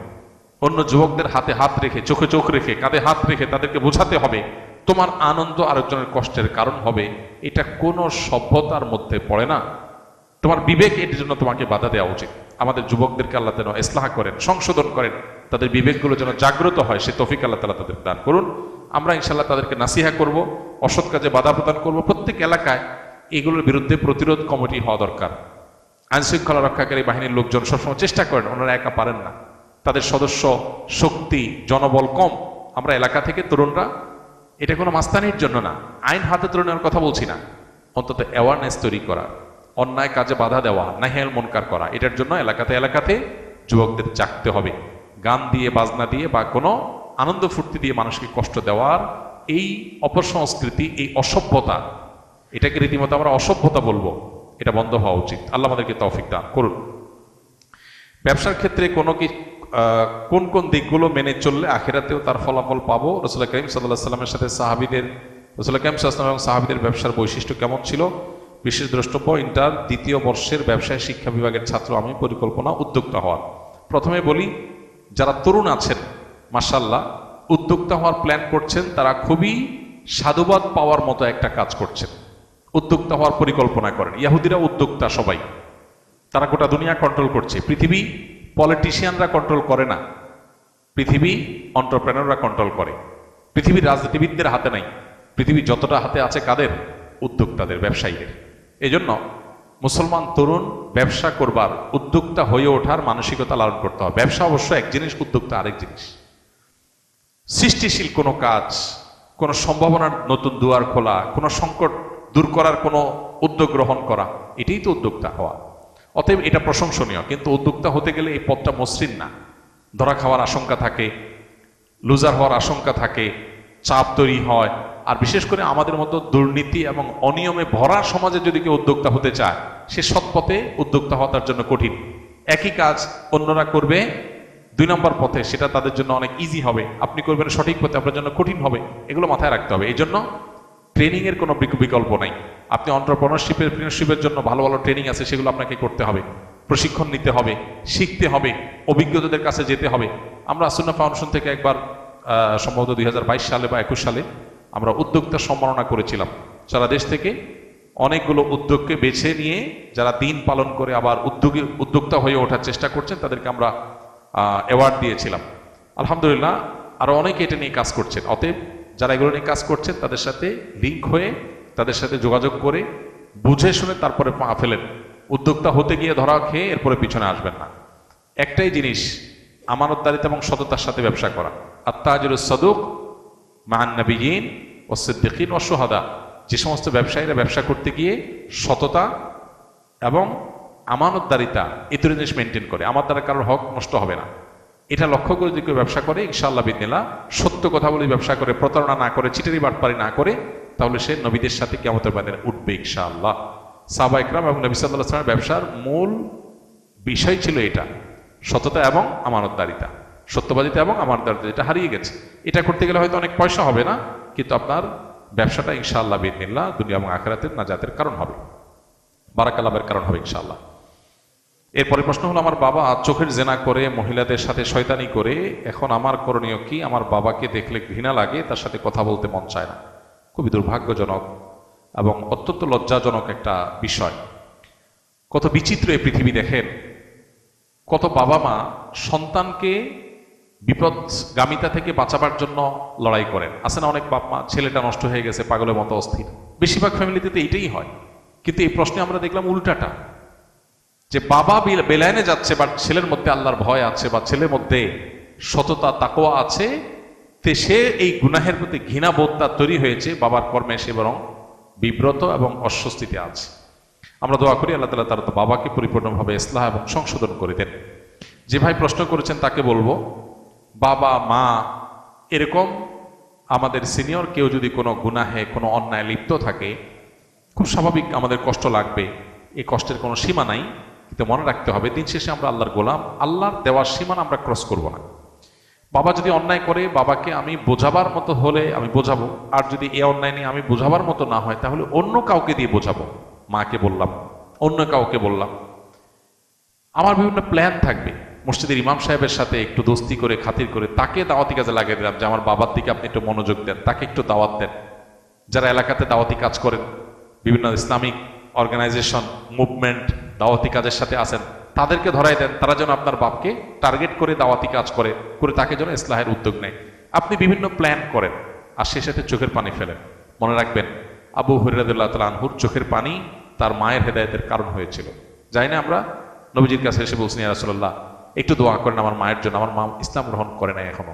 [SPEAKER 1] অন্য যুবকদের হাতে হাত রেখে, চোখে চোখ রেখে, কাঁধে হাত রেখে তাদেরকে বোঝাতে হবে, তোমার আনন্দ আরেকজনের কষ্টের কারণ হবে, এটা কোনো সভ্যতার মধ্যে পড়ে না। তোমার বিবেক এটির জন্য তোমাকে বাধা দেওয়া উচিত। আমাদের যুবকদেরকে আল্লাহ যেন ইসলাহ করেন, সংশোধন করেন, তাদের বিবেকগুলো যেন জাগ্রত হয়, সে তৌফিক আল্লাহ তাআলা তাদের দান করুন। আমরা ইনশাআল্লাহ তাদেরকে নাসিহা করব, অসৎ কাজে বাধা প্রদান করব। প্রত্যেক এলাকায় এগুলোর বিরুদ্ধে প্রতিরোধ কমিটি হওয়া দরকার। আইন শৃঙ্খলা রক্ষাকারী বাহিনীর লোকজন সবসময় চেষ্টা করেন, ওনারা একা পারেন না, তাদের সদস্য শক্তি, জনবল কম। আমরা এলাকা থেকে তরুণরা, এটা কোনো মাস্তানির জন্য না, আইন হাতে তুলে নেওয়ার কথা বলছি না, অন্তত অ্যাওয়ারনেস তৈরি করা, অন্যায় কাজে বাধা দেওয়া, নাহিয়াল মুনকার করা, এটার জন্য এলাকাতে এলাকাতে যুবকদের জাগতে হবে। গান দিয়ে, বাজনা দিয়ে বা কোনো আনন্দ ফুর্তি দিয়ে মানুষকে কষ্ট দেওয়ার এই অপসংস্কৃতি, এই অসভ্যতা, এটাকে রীতিমতো আমরা অসভ্যতা বলবো, এটা বন্ধ হওয়া উচিত। আল্লাহ আমাদেরকে তৌফিক দান করুন। ব্যবসার ক্ষেত্রে কোন কোন দিকগুলো মেনে চললে আখিরাতেও তার ফলাফল পাবো? রাসূল করিম সাল্লাল্লাহু আলাইহি সাল্লামের সাথে রাসূল করিম সাল্লাল্লাহু আলাইহি ওয়াসাল্লাম এবং সাহাবীদের ব্যবসার বৈশিষ্ট্য কেমন ছিল? বিশেষ দ্রষ্টব্য ইন্টার দ্বিতীয় বর্ষের ব্যবসায় শিক্ষা বিভাগের ছাত্র আমি, পরিকল্পনা উদ্যোক্তা হওয়ার। প্রথমে বলি, যারা তরুণ আছেন মাশাআল্লাহ উদ্যোক্তা হওয়ার প্ল্যান করছেন, তারা খুবই সাধুবাদ পাওয়ার মতো একটা কাজ করছেন। উদ্যোক্তা হওয়ার পরিকল্পনা করেন। ইহুদিরা উদ্যোক্তা সবাই, তারা গোটা দুনিয়া কন্ট্রোল করছে। পৃথিবী পলিটিশিয়ানরা কন্ট্রোল করে না, পৃথিবী এন্টারপ্রেনাররা কন্ট্রোল করে। পৃথিবীর রাজনীতিবিদদের হাতে নাই, পৃথিবী যতটা হাতে আছে কাদের? উদ্যোক্তাদের, ব্যবসায়ীদের। এই জন্য মুসলমান তরুণ ব্যবসা করবার, উদ্যোক্তা হয়ে ওঠার মানসিকতা লালন করতে হবে। ব্যবসা অবশ্য এক জিনিস, উদ্যোক্তা আরেক জিনিস। সৃষ্টিশীল কোনো কাজ, কোনো সম্ভাবনার নতুন দুয়ার খোলা, কোনো সংকট দূর করার কোনো উদ্যোগ গ্রহণ করা, এটাই তো উদ্যোক্তা হওয়া। অতএব এটা প্রশংসনীয়, কিন্তু উদ্যোক্তা হতে গেলে এই পথটা মসৃণ না। ধরা খাওয়ার আশঙ্কা থাকে, লুজার হওয়ার আশঙ্কা থাকে, চাপ তৈরি হয়। আর বিশেষ করে আমাদের মতো দুর্নীতি এবং অনিয়মে ভরা সমাজে যদি কেউ উদ্যোক্তা হতে চায়, সে সৎ পথে উদ্যোক্তা হওয়া তার জন্য কঠিন। একই কাজ অন্যরা করবে 2 নম্বর পথে, সেটা তাদের জন্য অনেক ইজি হবে। আপনি করবেন সঠিক পথে, আপনার জন্য কঠিন হবে। এগুলো মাথায় রাখতে হবে। এই জন্য ট্রেনিং এর কোনো বিকল্প নাই। আপনি এন্টারপ্রেনারশিপের জন্য ভালো ভালো ট্রেনিং আছে, সেগুলো আপনাকে করতে হবে, প্রশিক্ষণ নিতে হবে, শিখতে হবে, অভিজ্ঞতাদের কাছে যেতে হবে। আমরা সুন্নাহ ফাউন্ডেশন থেকে একবার সম্ভবত 2022 সালে বা 21 সালে আমরা উদ্যোক্তা সম্মাননা করেছিলাম। সারা দেশ থেকে অনেকগুলো উদ্যোগকে বেছে নিয়ে যারা দিন পালন করে আবার উদ্যোক্তা হয়ে ওঠার চেষ্টা করছেন, তাদেরকে আমরা অ্যাওয়ার্ড দিয়েছিলাম। আলহামদুলিল্লাহ আরো অনেকে এটা নিয়ে কাজ করছেন। অতএব যারা এগুলো নিয়ে কাজ করছেন তাদের সাথে লিঙ্ক হয়ে, তাদের সাথে যোগাযোগ করে, বুঝে শুনে তারপরে পা ফেলেন। উদ্যোক্তা হতে গিয়ে ধরা খেয়ে এরপরে পিছনে আসবেন না। একটাই জিনিস, আমানতদারিতা এবং সততার সাথে ব্যবসা করা। আত-তাজিরুস সাদুক মা'আন নাবিয়্যিন ওয়াস সিদ্দিকিন ওয়াশ শুহাদা। যে সমস্ত ব্যবসায়ীরা ব্যবসা করতে গিয়ে সততা এবং আমানতদারিতা এই দুটো জিনিস মেনটেন করে, আমার দ্বারা কারোর হক নষ্ট হবে না, এটা লক্ষ্য করে যদি কেউ ব্যবসা করে, ইনশাআল্লাহ বিদিনিল্লাহ সত্য কথা বলে ব্যবসা করে, প্রতারণা না করে, চিটারি বাটপারি না করে, তাহলে সে নবীদের সাথে কিয়ামতের ময়দানে উঠবে ইনশাআল্লাহ। সাহাবা ইকরাম এবং নবী সাল্লাল্লাহু আলাইহি ওয়াসাল্লামের ব্যবসার মূল বিষয় ছিল এটা, সততা এবং আমানতদারিতা, সত্যবাদিতা এবং আমানতদারিতা। এটা হারিয়ে গেছে। এটা করতে গেলে হয়তো অনেক পয়সা হবে না, কিন্তু আপনার ব্যবসাটা ইনশাআল্লাহ বিদিনিল্লাহ দুনিয়া এবং আখিরাতের নাজাতের কারণ হবে, বারাকাল্লাহের কারণ হবে ইনশাআল্লাহ। এরপরে প্রশ্ন হলো, আমার বাবা চোখের জেনা করে, মহিলাদের সাথে শয়তানি করে, এখন আমার করণীয় কি? আমার বাবাকে দেখলে ঘৃণা লাগে, তার সাথে কথা বলতে মন চায় না। খুবই দুর্ভাগ্যজনক এবং অত্যন্ত লজ্জাজনক একটা বিষয়। কত বিচিত্র এই পৃথিবী দেখেন। কত বাবা মা সন্তানকে বিপদগামিতা থেকে বাঁচাবার জন্য লড়াই করেন। আছে না অনেক বাপ মা, ছেলেটা নষ্ট হয়ে গেছে, পাগলের মতো অস্থির। বেশিরভাগ ফ্যামিলিতে তো এইটাই হয়। কিন্তু এই প্রশ্নে আমরা দেখলাম উল্টাটা, যে বাবা বেলাইনে যাচ্ছে, বা ছেলের মধ্যে আল্লাহর ভয় আছে, বা ছেলের মধ্যে সততা তাকওয়া আছে, তে সে এই গুনাহের প্রতি ঘৃণাবোধটা তৈরি হয়েছে, বাবার কর্মে সে বরং বিব্রত এবং অস্বস্তিতে আছে। আমরা দোয়া করি আল্লাহ তাআলা তার বাবাকে পরিপূর্ণভাবে ইসলাহ এবং সংশোধন করে দেন। যে ভাই প্রশ্ন করেছেন তাকে বলবো, বাবা মা এরকম আমাদের সিনিয়র কেউ যদি কোনো গুনাহে, কোনো অন্যায় লিপ্ত থাকে, খুব স্বাভাবিক আমাদের কষ্ট লাগবে। এই কষ্টের কোনো সীমা নাই, কিন্তু মনে রাখতে হবে দিন শেষে আমরা আল্লাহর গোলাম, আল্লাহর দেওয়ার সীমানা আমরা ক্রস করব না। বাবা যদি অন্যায় করে, বাবাকে আমি বোঝাবার মতো হলে আমি বোঝাবো, আর যদি এ অন্যায় নিয়ে আমি বোঝাবার মতো না হয়, তাহলে অন্য কাউকে দিয়ে বোঝাবো। মাকে বললাম, অন্য কাউকে বললাম। আমার বিভিন্ন প্ল্যান থাকবে, মসজিদের ইমাম সাহেবের সাথে একটু দোস্তি করে, খাতির করে তাকে দাওয়াতি কাজে লাগিয়ে দিলাম, যে আমার বাবার দিকে আপনি একটু মনোযোগ দেন, তাকে একটু দাওয়াত দেন। যারা এলাকাতে দাওয়াতি কাজ করেন, বিভিন্ন ইসলামিক অর্গানাইজেশন, মুভমেন্ট, দাওয়াতি কাজের সাথে আছেন, তাদেরকে ধরাই দেন, তারা যেন আপনার বাপকে টার্গেট করে দাওয়াতি কাজ করে তাকে যেন ইসলাহের উদ্যোগ নেয়। আপনি বিভিন্ন প্ল্যান করেন, আর সে সাথে চোখের পানি ফেলেন। মনে রাখবেন, আবু হুরায়রা রাদিয়াল্লাহু তাআলা আনহুর চোখের পানি তার মায়ের হেদায়েতের কারণ হয়েছিল। যাই না আমরা নবীজির কাছে এসে বলছেন, ইয়া রাসূলুল্লাহ একটু দোয়া করেন আমার মায়ের জন্য, আমার মা ইসলাম গ্রহণ করে নাই এখনো,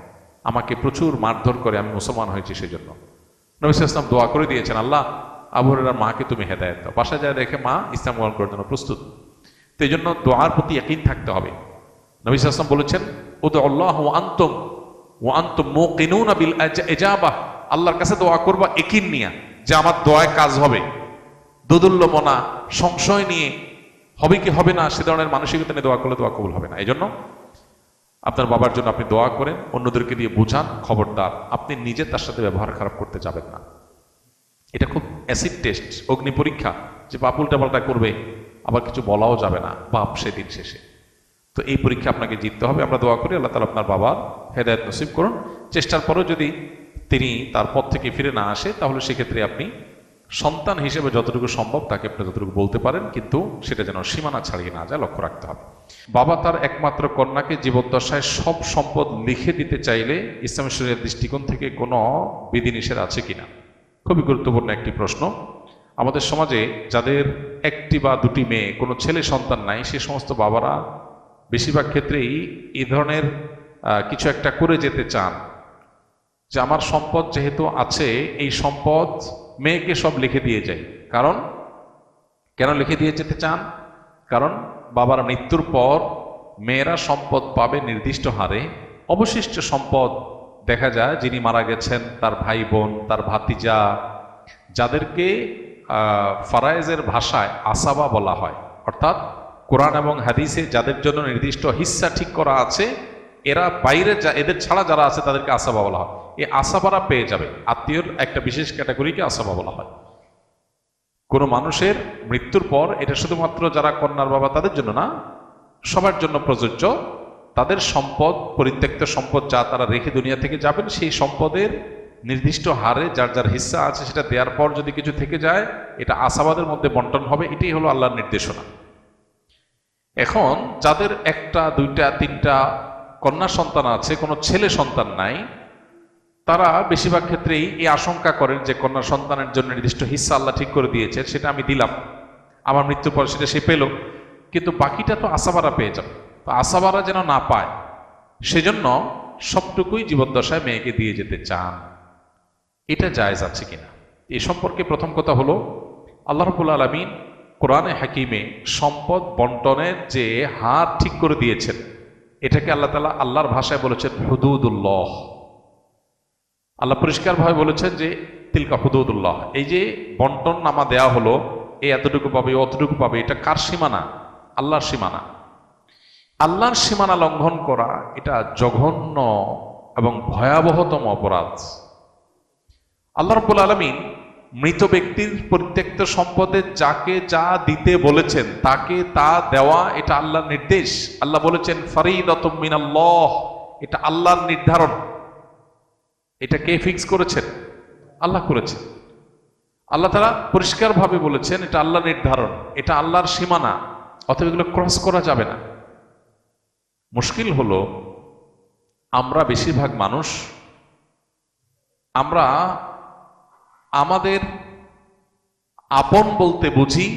[SPEAKER 1] আমাকে প্রচুর মারধর করে, আমি মুসলমান হয়েছি সেই জন্য। নবী সাল্লাল্লাহু আলাইহি ওয়াসাল্লাম দোয়া করে দিয়েছেন, আল্লাহ আবু হুরায়রার মাকে তুমি হেদায়েত দাও। বাসায় যায় দেখে মা ইসলাম গ্রহণ করার জন্য প্রস্তুত। তো এই জন্য দোয়ার প্রতি ইয়াকিন থাকতে হবে। নবী সাল্লাল্লাহু আলাইহি ওয়াসাল্লাম বলেছেন, উদউল্লাহ ওয়া আনতুম মুকিনুনা বিল ইজাবাহ, আল্লাহর কাছে দোয়া করবা ইয়াকিন নিয়ে যে আমার দোয়ায় কাজ হবে। দোদুল্যমনা, সংশয় নিয়ে হবে কি হবে না সে ধরনের মানসিকতা নিয়ে দোয়া করলে দোয়া কবুল হবে না। এই জন্য আপনার বাবার জন্য আপনি দোয়া করেন, অন্যদেরকে দিয়ে বুঝান, খবরদার আপনি নিজে তার সাথে ব্যবহার খারাপ করতে যাবেন না। এটা খুব অ্যাসিড টেস্ট, অগ্নি পরীক্ষা, যে বাপ উল্টাপাল্টা করবে আবার কিছু বলাও যাবে না বাপ সেদিন শেষে। তো এই পরীক্ষা আপনাকে জিততে হবে। আমরা দোয়া করি আল্লাহ তাআলা আপনার বাবার হেদায়েত নসিব করুন। চেষ্টার পরেও যদি তিনি তার পথ থেকে ফিরে না আসে, তাহলে সেক্ষেত্রে আপনি সন্তান হিসেবে যতটুকু সম্ভব তাকে আপনি যতটুকু বলতে পারেন, কিন্তু সেটা যেন সীমানা ছাড়িয়ে না যায়, লক্ষ্য রাখতে হবে। বাবা তার একমাত্র কন্যাকে জীবদ্দশায় সব সম্পদ লিখে দিতে চাইলে ইসলামী শরীয়তের দৃষ্টিকোণ থেকে কোনো বিধিনিষেধ আছে কিনা? খুবই গুরুত্বপূর্ণ একটি প্রশ্ন। আমাদের সমাজে যাদের একটি বা দুটি মেয়ে, কোনো ছেলে সন্তান নাই, সে সমস্ত বাবারা বেশিরভাগ ক্ষেত্রেই এই ধরনের কিছু একটা করে যেতে চান, যে আমার সম্পদ যেহেতু আছে, এই সম্পদ মেয়েকে সব লিখে দিয়ে যাই। কারণ কেন লিখে দিয়ে যেতে চান? কারণ বাবার মৃত্যুর পর মেয়েরা সম্পদ পাবে নির্দিষ্ট হারে। অবশিষ্ট সম্পদ দেখা যায় যিনি মারা গেছেন তার ভাই বোন, তার ভাতিজা, যাদেরকে ফারায়েজের ভাষায় আসাবা বলা হয়, অর্থাৎ কোরআন এবং হাদিসে যাদের জন্য নির্দিষ্ট হিস্সা ঠিক করা আছে, এরা বাইরে এদের ছাড়া যারা আছে তাদেরকে আসাবা বলা হয়। এই আসাবারা পেয়ে যাবে। আত্মীয়র একটা বিশেষ ক্যাটাগরিকে আসাবা বলা হয়। কোনো মানুষের মৃত্যুর পর এটা শুধুমাত্র যারা কন্যার বাবা তাদের জন্য না, সবার জন্য প্রযোজ্য। তাদের সম্পদ, পরিত্যক্ত সম্পদ যা তারা রেখে দুনিয়া থেকে যাবেন, সেই সম্পদের নির্দিষ্ট হারে যার যার হিস্সা আছে সেটা দেওয়ার পর যদি কিছু থেকে যায়, এটা আসাবাদের মধ্যে বন্টন হবে। এটাই হলো আল্লাহর নির্দেশনা। এখন যাদের একটা, দুইটা, তিনটা কন্যা সন্তান আছে, কোনো ছেলে সন্তান নাই, তারা বেশিরভাগ ক্ষেত্রেই এই আশঙ্কা করেন যে কন্যা সন্তানের জন্য নির্দিষ্ট হিস্সা আল্লাহ ঠিক করে দিয়েছে, সেটা আমি দিলাম, আমার মৃত্যুর পর সেটা সে পেল, কিন্তু বাকিটা তো আসাবারা পেয়ে যাবে। তো আসাবারা যেন না পায়, সেজন্য সবটুকুই জীবদ্দশায় মেয়েকে দিয়ে যেতে চান। এটা জায়েজ আছে কিনা এ সম্পর্কে প্রথম কথা হলো, আল্লাহ রাব্বুল আলামিন কোরআনে হাকিমে সম্পদ বন্টনের যে হার ঠিক করে দিয়েছেন, এটাকে আল্লাহ তাআলা আল্লাহর ভাষায় বলেছেন হুদুদুল্লাহ। আল্লাহ পরিষ্কারভাবে বলেছেন যে তিলকা হুদুদুল্লাহ। এই যে বন্টন নামা দেয়া হলো, এই এতটুকু পাবে, অতটুকু পাবে, এটা কার সীমানা? আল্লাহর সীমানা। আল্লাহর সীমানা লঙ্ঘন করা এটা জঘন্য এবং ভয়াবহতম অপরাধ। আল্লাহ রাব্বুল আলামিন মৃত ব্যক্তির পরিত্যক্ত সম্পদে যাকে যা দিতে বলেছেন তাকে তা দেওয়া, এটা আল্লাহর নির্দেশ। আল্লাহ বলেছেন ফারিদাতুম মিনাল্লাহ, এটা আল্লাহর নির্ধারণ। এটা কে ফিক্স করেছেন? আল্লাহ করেছেন। আল্লাহ তাআলা পরিষ্কারভাবে বলেছেন এটা আল্লাহর নির্ধারণ, এটা আল্লাহর সীমানা, অতএব এগুলো ক্রস করা যাবে না। মুশকিল হলো আমরা বেশিরভাগ মানুষ, আমরা আমাদের আপন বলতে বুঝি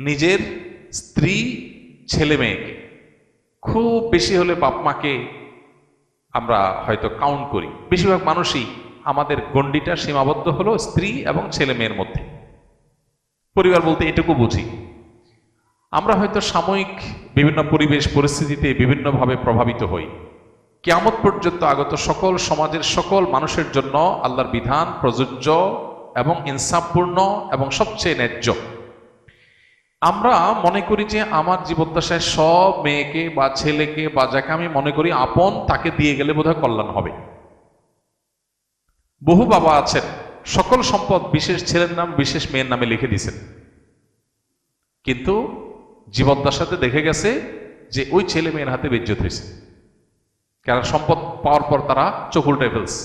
[SPEAKER 1] নিজের স্ত্রী, ছেলে মেয়েকে। খুব বেশি হলে বাপ মাকে আমরা হয়তো কাউন্ট করি। বেশিরভাগ মানুষই আমাদের গণ্ডিটা সীমাবদ্ধ হলো স্ত্রী এবং ছেলে মেয়ের মধ্যে। পরিবার বলতে এটুকু বুঝি। আমরা হয়তো সাময়িক বিভিন্ন পরিবেশ পরিস্থিতিতে বিভিন্নভাবে প্রভাবিত হই। কিয়ামত পর্যন্ত আগত সকল সমাজের সকল মানুষের জন্য আল্লাহর বিধান প্রযোজ্য এবং ইনসাফপূর্ণ এবং সবচেয়ে ন্যায্য। আমরা মনে করি যে আমার জীবদ্দশায় সব মেয়েকে বা ছেলেকে বা যাকে আমি মনে করি আপন, তাকে দিয়ে গেলে বোধহয় কল্যাণ হবে। বহু বাবা আছেন সকল সম্পদ বিশেষ ছেলের নাম বিশেষ মেয়ের নামে লিখে দিয়েছেন, কিন্তু জীবদ্দশাতে দেখে গেছে যে ওই ছেলে মেয়ের হাতে বেজ্জত হয়েছে। কারণ সম্পদ পাওয়ার পর তারা চোখ উল্টে ফেলছে।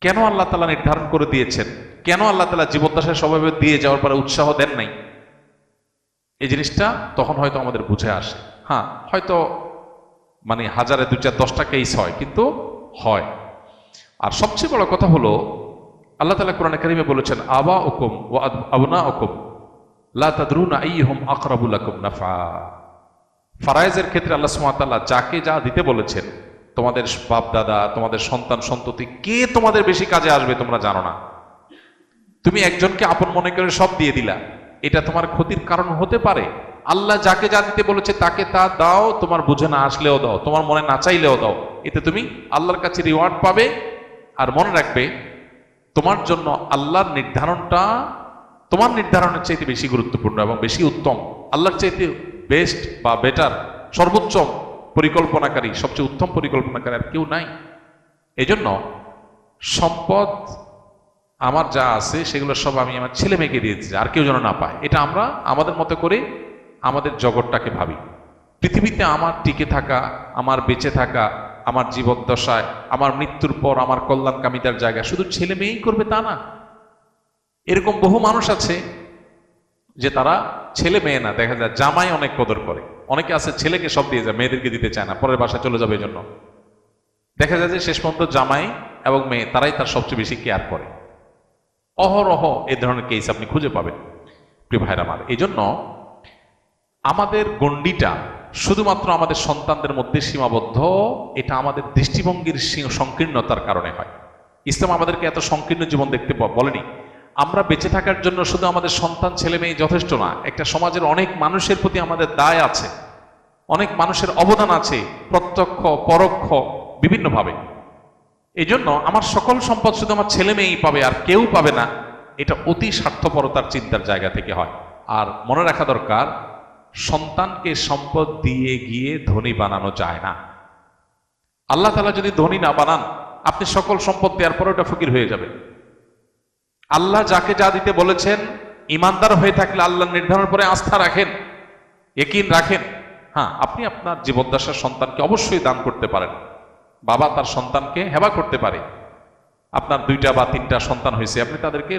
[SPEAKER 1] কেন আল্লাহ তাআলা নির্ধারণ করে দিয়েছেন? কেন আল্লাহ তাআলা জীবদ্দশায় স্বভাবে দিয়ে যাওয়ার পরে উৎসাহ দেন নাই? এই জিনিসটা তখন হয়তো আমাদের বুঝে আসে। হ্যাঁ, হয়তো মানে হাজারে 2-4-10টা কেস হয়, কিন্তু হয়। আর সবচেয়ে বড় কথা হলো আল্লাহ তাআলা কোরআনে কারিমে বলেছেন আবাউকুম ওয়া আবনাউকুম লা তাদরুনা আইয়ুহুম আকরাবু লাকুম নাফা। ফারায়েজের ক্ষেত্রে আল্লাহ সুবহানাহু ওয়া তাআলা যাকে যা দিতে বলেছেন, তোমাদের বাপ দাদা, তোমাদের সন্তান সন্ততি, কে তোমাদের বেশি কাজে আসবে তোমরা জানো না। তুমি একজনকে আপন মনে করে সব দিয়ে দিলা, এটা তোমার ক্ষতির কারণ হতে পারে। আল্লাহ যাকে যা দিতে বলেছে তাকে তা দাও, তোমার বুঝে না আসলেও দাও, তোমার মনে না চাইলেও দাও, এতে তুমি আল্লাহর কাছে রিওয়ার্ড পাবে। আর মনে রাখবে তোমার জন্য আল্লাহর নির্ধারণটা তোমার নির্ধারণের চাইতে বেশি গুরুত্বপূর্ণ এবং বেশি উত্তম। আল্লাহর চাইতে বেস্ট বা বেটার, সর্বোচ্চ পরিকল্পনাকারী, সবচেয়ে উত্তম পরিকল্পনাকারী আর কেউ নাই। এজন্য সম্পদ আমার যা আছে সেগুলো সব আমি আমার ছেলে মেয়েকে দিয়েছি, আর কেউ যেন না পায়। এটা আমরা আমাদের মতো করে আমাদের জগৎটাকে ভাবি। পৃথিবীতে আমার টিকে থাকা, আমার বেঁচে থাকা, আমার জীবদ্দশায়, আমার মৃত্যুর পর আমার কল্যাণকামিতার জায়গা শুধু ছেলে মেয়েই করবে তা না। এরকম বহু মানুষ আছে যে তারা ছেলে মেয়ে না, দেখা যায় জামাই অনেক কদর করে। অনেকে আছে ছেলেকে সব দিয়ে যায়, মেয়েদেরকে দিতে চায় না, পরের বাসায় চলে যাবে। এই জন্য দেখা যায় যে শেষ পর্যন্ত জামাই এবং মেয়ে তারাই তার সবচেয়ে বেশি কেয়ার করে। অহরহ এ ধরনের কেস আপনি খুঁজে পাবেন প্রিয় ভাইরা আমার। এই জন্য আমাদের গণ্ডিটা শুধুমাত্র আমাদের সন্তানদের মধ্যে সীমাবদ্ধ, এটা আমাদের দৃষ্টিভঙ্গির সংকীর্ণতার কারণে হয়। ইসলাম আমাদেরকে এত সংকীর্ণ জীবন দেখতে বলেনি। আমরা বেঁচে থাকার জন্য শুধু আমাদের সন্তান ছেলে মেয়ে যথেষ্ট না, একটা সমাজের অনেক মানুষের প্রতি আমাদের দায় আছে, অনেক মানুষের অবদান আছে, প্রত্যক্ষ পরোক্ষ বিভিন্নভাবে। এই জন্য আমার সকল সম্পদ শুধু আমার ছেলে মেয়েই পাবে আর কেউ পাবে না, এটা অতি স্বার্থপরতার চিন্তার জায়গা থেকে হয়। আর মনে রাখা দরকার, সন্তানকে সম্পদ দিয়ে গিয়ে ধনী বানানো যায় না। আল্লাহ তাআলা যদি ধনী না বানান, আপনি সকল সম্পদ দেওয়ার পরে ওটা ফকির হয়ে যাবে। আল্লাহ যাকে যা দিতে বলেছেন, ইমানদার হয়ে থাকলে আল্লাহর নির্ধারণের পরে আস্থা রাখেন, ইয়াকিন রাখেন। হ্যাঁ, আপনি আপনার জীবদ্দশার সন্তানকে অবশ্যই দান করতে পারেন। বাবা তার সন্তানকে হেবা করতে পারে। আপনার 2টা বা 3টা সন্তান হয়েছে, আপনি তাদেরকে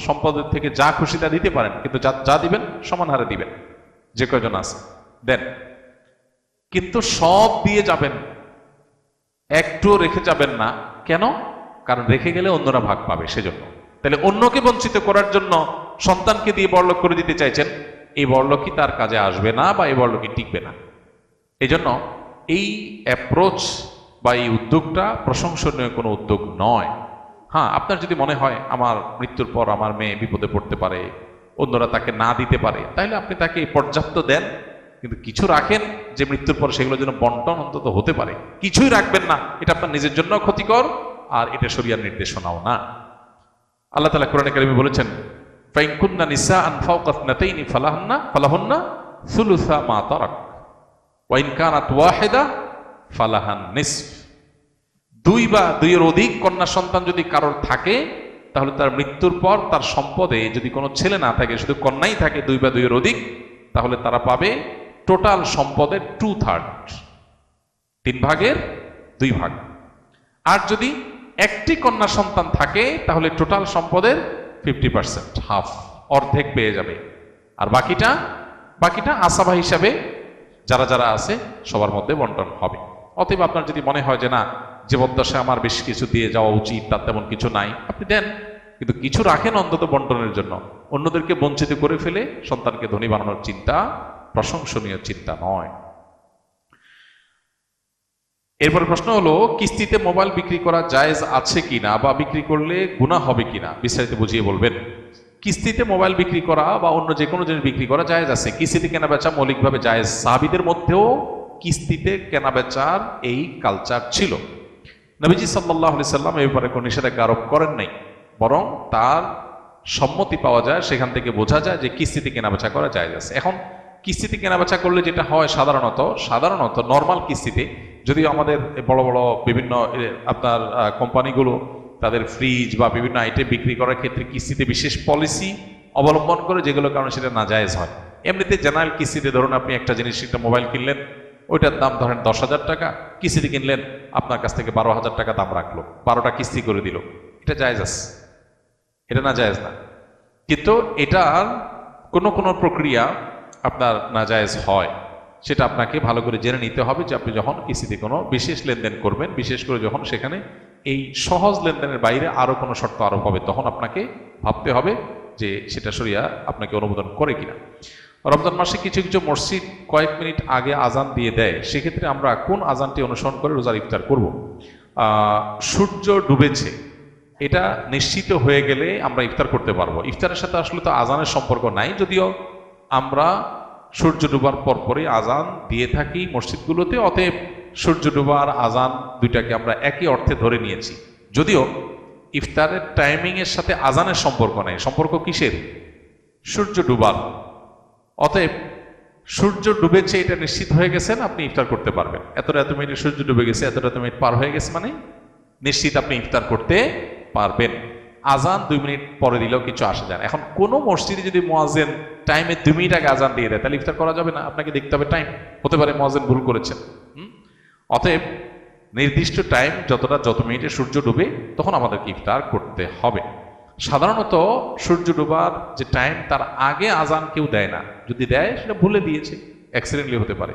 [SPEAKER 1] সম্পদের থেকে যা খুশি তা দিতে পারেন, কিন্তু যা দিবেন সমান হারে দিবেন। যে কয়জন আছে দেন, কিন্তু সব দিয়ে যাবেন, একটুও রেখে যাবেন না। কেন? কারণ রেখে গেলে অন্যরা ভাগ পাবে, সেজন্য। তাহলে অন্যকে বঞ্চিত করার জন্য সন্তানকে দিয়ে বড়লোক করে দিতে চাইছেন, এই বড়লোকই তার কাজে আসবে না বা এই বড়লোকই টিকবে না। এই জন্য এই অ্যাপ্রোচ বা এই উদ্যোগটা প্রশংসনীয় কোনো উদ্যোগ নয়। হ্যাঁ, আপনার যদি মনে হয় আমার মৃত্যুর পর আমার মেয়ে বিপদে পড়তে পারে, অন্যরা তাকে না দিতে পারে, তাহলে আপনি তাকে পর্যাপ্ত দেন, কিন্তু কিছু রাখেন যে মৃত্যুর পর সেগুলো যেন বন্টন অন্তত হতে পারে। কিছুই রাখবেন না, এটা আপনার নিজের জন্য ক্ষতিকর, আর এটা শরিয়ার নির্দেশনাও না। আল্লাহ তাআলা কোরআনে কারিমে বলেছেন, ফাইন কুন্না নিসাআন ফাওকা ইসনাতাইনি ফালাহুন্না সুলুসা মা তারাক ওয়া ইন কানাত ওয়াহিদা ফালাহান নিসফ। 2 বা 2-এর অধিক কন্যা সন্তান যদি কারোর থাকে, তাহলে তার মৃত্যুর পর তার সম্পদে যদি কোনো ছেলে না থাকে, শুধু কন্যাই থাকে 2 বা 2-এর অধিক, তাহলে তারা পাবে টোটাল সম্পদের 2/3, 3 ভাগের 2 ভাগ। আর যদি একটি কন্যা সন্তান থাকে, তাহলে টোটাল সম্পদের 50%, হাফ, অর্ধেক পেয়ে যাবে। আর বাকিটা আসাবা হিসাবে যারা যারা আছে সবার মধ্যে বন্টন হবে। অতএব আপনার যদি মনে হয় যে না, জীবদ্দশায় আমার বেশ কিছু দিয়ে যাওয়া উচিত, তার তেমন কিছু নাই, আপনি দেন, কিন্তু কিছু রাখেন অন্তত বন্টনের জন্য। অন্যদেরকে বঞ্চিত করে ফেলে সন্তানকে ধনী বানানোর চিন্তা প্রশংসনীয় চিন্তা নয়। এরপরে প্রশ্ন হলো, কিস্তিতে মোবাইল বিক্রি করা জায়েজ আছে কিনা, বা বিক্রি করলে গুনাহ হবে কিনা, বিস্তারিত বুঝিয়ে বলবেন। কিস্তিতে মোবাইল বিক্রি করা বা অন্য যে কোনো জিনিস বিক্রি করা জায়েজ আছে। কিস্তিতে কেনা বেচা মৌলিকভাবে জায়েজ। সাহাবীদের মধ্যেও কিস্তিতে কেনা বেচার এই কালচার ছিল। নবীজি সাল্লাল্লাহু আলাইহি সাল্লাম এই ব্যাপারে কোনো নিষেধাজ্ঞা আরোপ করেন নাই, বরং তার সম্মতি পাওয়া যায়। সেখান থেকে বোঝা যায় যে কিস্তিতে কেনাবেচা করা জায়েজ আছে। এখন কিস্তিতে কেনাবেচা করলে যেটা হয়, সাধারণত নর্মাল কিস্তিতে, যদিও আমাদের বড় বড় বিভিন্ন আপনার কোম্পানিগুলো তাদের ফ্রিজ বা বিভিন্ন আইটেম বিক্রি করার ক্ষেত্রে কিস্তিতে বিশেষ পলিসি অবলম্বন করে, যেগুলোর কারণে সেটা নাজায়েজ হয়। এমনিতে জেনারেল কিস্তিতে ধরুন আপনি একটা জিনিস, একটা মোবাইল কিনলেন, ওইটার দাম ধরেন 10,000 টাকা, কিস্তিতে কিনলেন, আপনার কাছ থেকে 12,000 টাকা দাম রাখলো, 12টা কিস্তি করে দিল, এটা জায়েজ আছে, এটা না জায়েজ না। কিন্তু এটার কোনো প্রক্রিয়া আপনার নাজায়েজ হয়, সেটা আপনাকে ভালো করে জেনে নিতে হবে যে আপনি যখন কিস্তিতে কোনো বিশেষ লেনদেন করবেন, বিশেষ করে যখন সেখানে এই সহজ লেনদেনের বাইরে আরো কোনো শর্ত আরোপ হবে, তখন আপনাকে ভাবতে হবে যে সেটা শরিয়া আপনাকে অনুমোদন করে কিনা। রমজান মাসে কিছু কিছু মসজিদ কয়েক মিনিট আগে আজান দিয়ে দেয়, সেক্ষেত্রে আমরা কোন আজানটি অনুসরণ করে রোজার ইফতার করব? সূর্য ডুবেছে এটা নিশ্চিত হয়ে গেলে আমরা ইফতার করতে পারবো। ইফতারের সাথে আসলে তো আজানের সম্পর্ক নাই, যদিও আমরা সূর্য ডুবার পরপরই আজান দিয়ে থাকি মসজিদগুলোতে। অতএব সূর্য ডুবার আজান দুইটাকে আমরা একই অর্থে ধরে নিয়েছি, যদিও ইফতারের টাইমিং এর সাথে আজানের সম্পর্ক নেই। সম্পর্ক কিসের? সূর্য ডুবার। অতএব সূর্য ডুবেছে এটা নিশ্চিত হয়ে গেছেন, আপনি ইফতার করতে পারবেন। এতটা এত মিনিটে সূর্য ডুবে গেছে, এতটা এত মিনিট পার হয়ে গেছে, মানে নিশ্চিত আপনি ইফতার করতে পারবেন। আজান 2 মিনিট পরে দিলেও কিছু আসে যায় না। এখন কোনো মসজিদে যদি মুয়াজ্জিন টাইমে 2 মিনিট আগে আজান দিয়ে দেয়, তাহলে ইফতার করা যাবে না, আপনাকে দেখতে হবে টাইম। হতে পারে মুয়াজ্জিন ভুল করেছেন। অতএব নির্দিষ্ট টাইম যত মিনিটে সূর্য ডুবে তখন আমাদেরকে ইফতার করতে হবে। সাধারণত সূর্য ডোবার যে টাইম তার আগে আজান কেউ দেয় না, যদি দেয় সেটা ভুলে দিয়েছে, অ্যাক্সিডেন্টলি হতে পারে।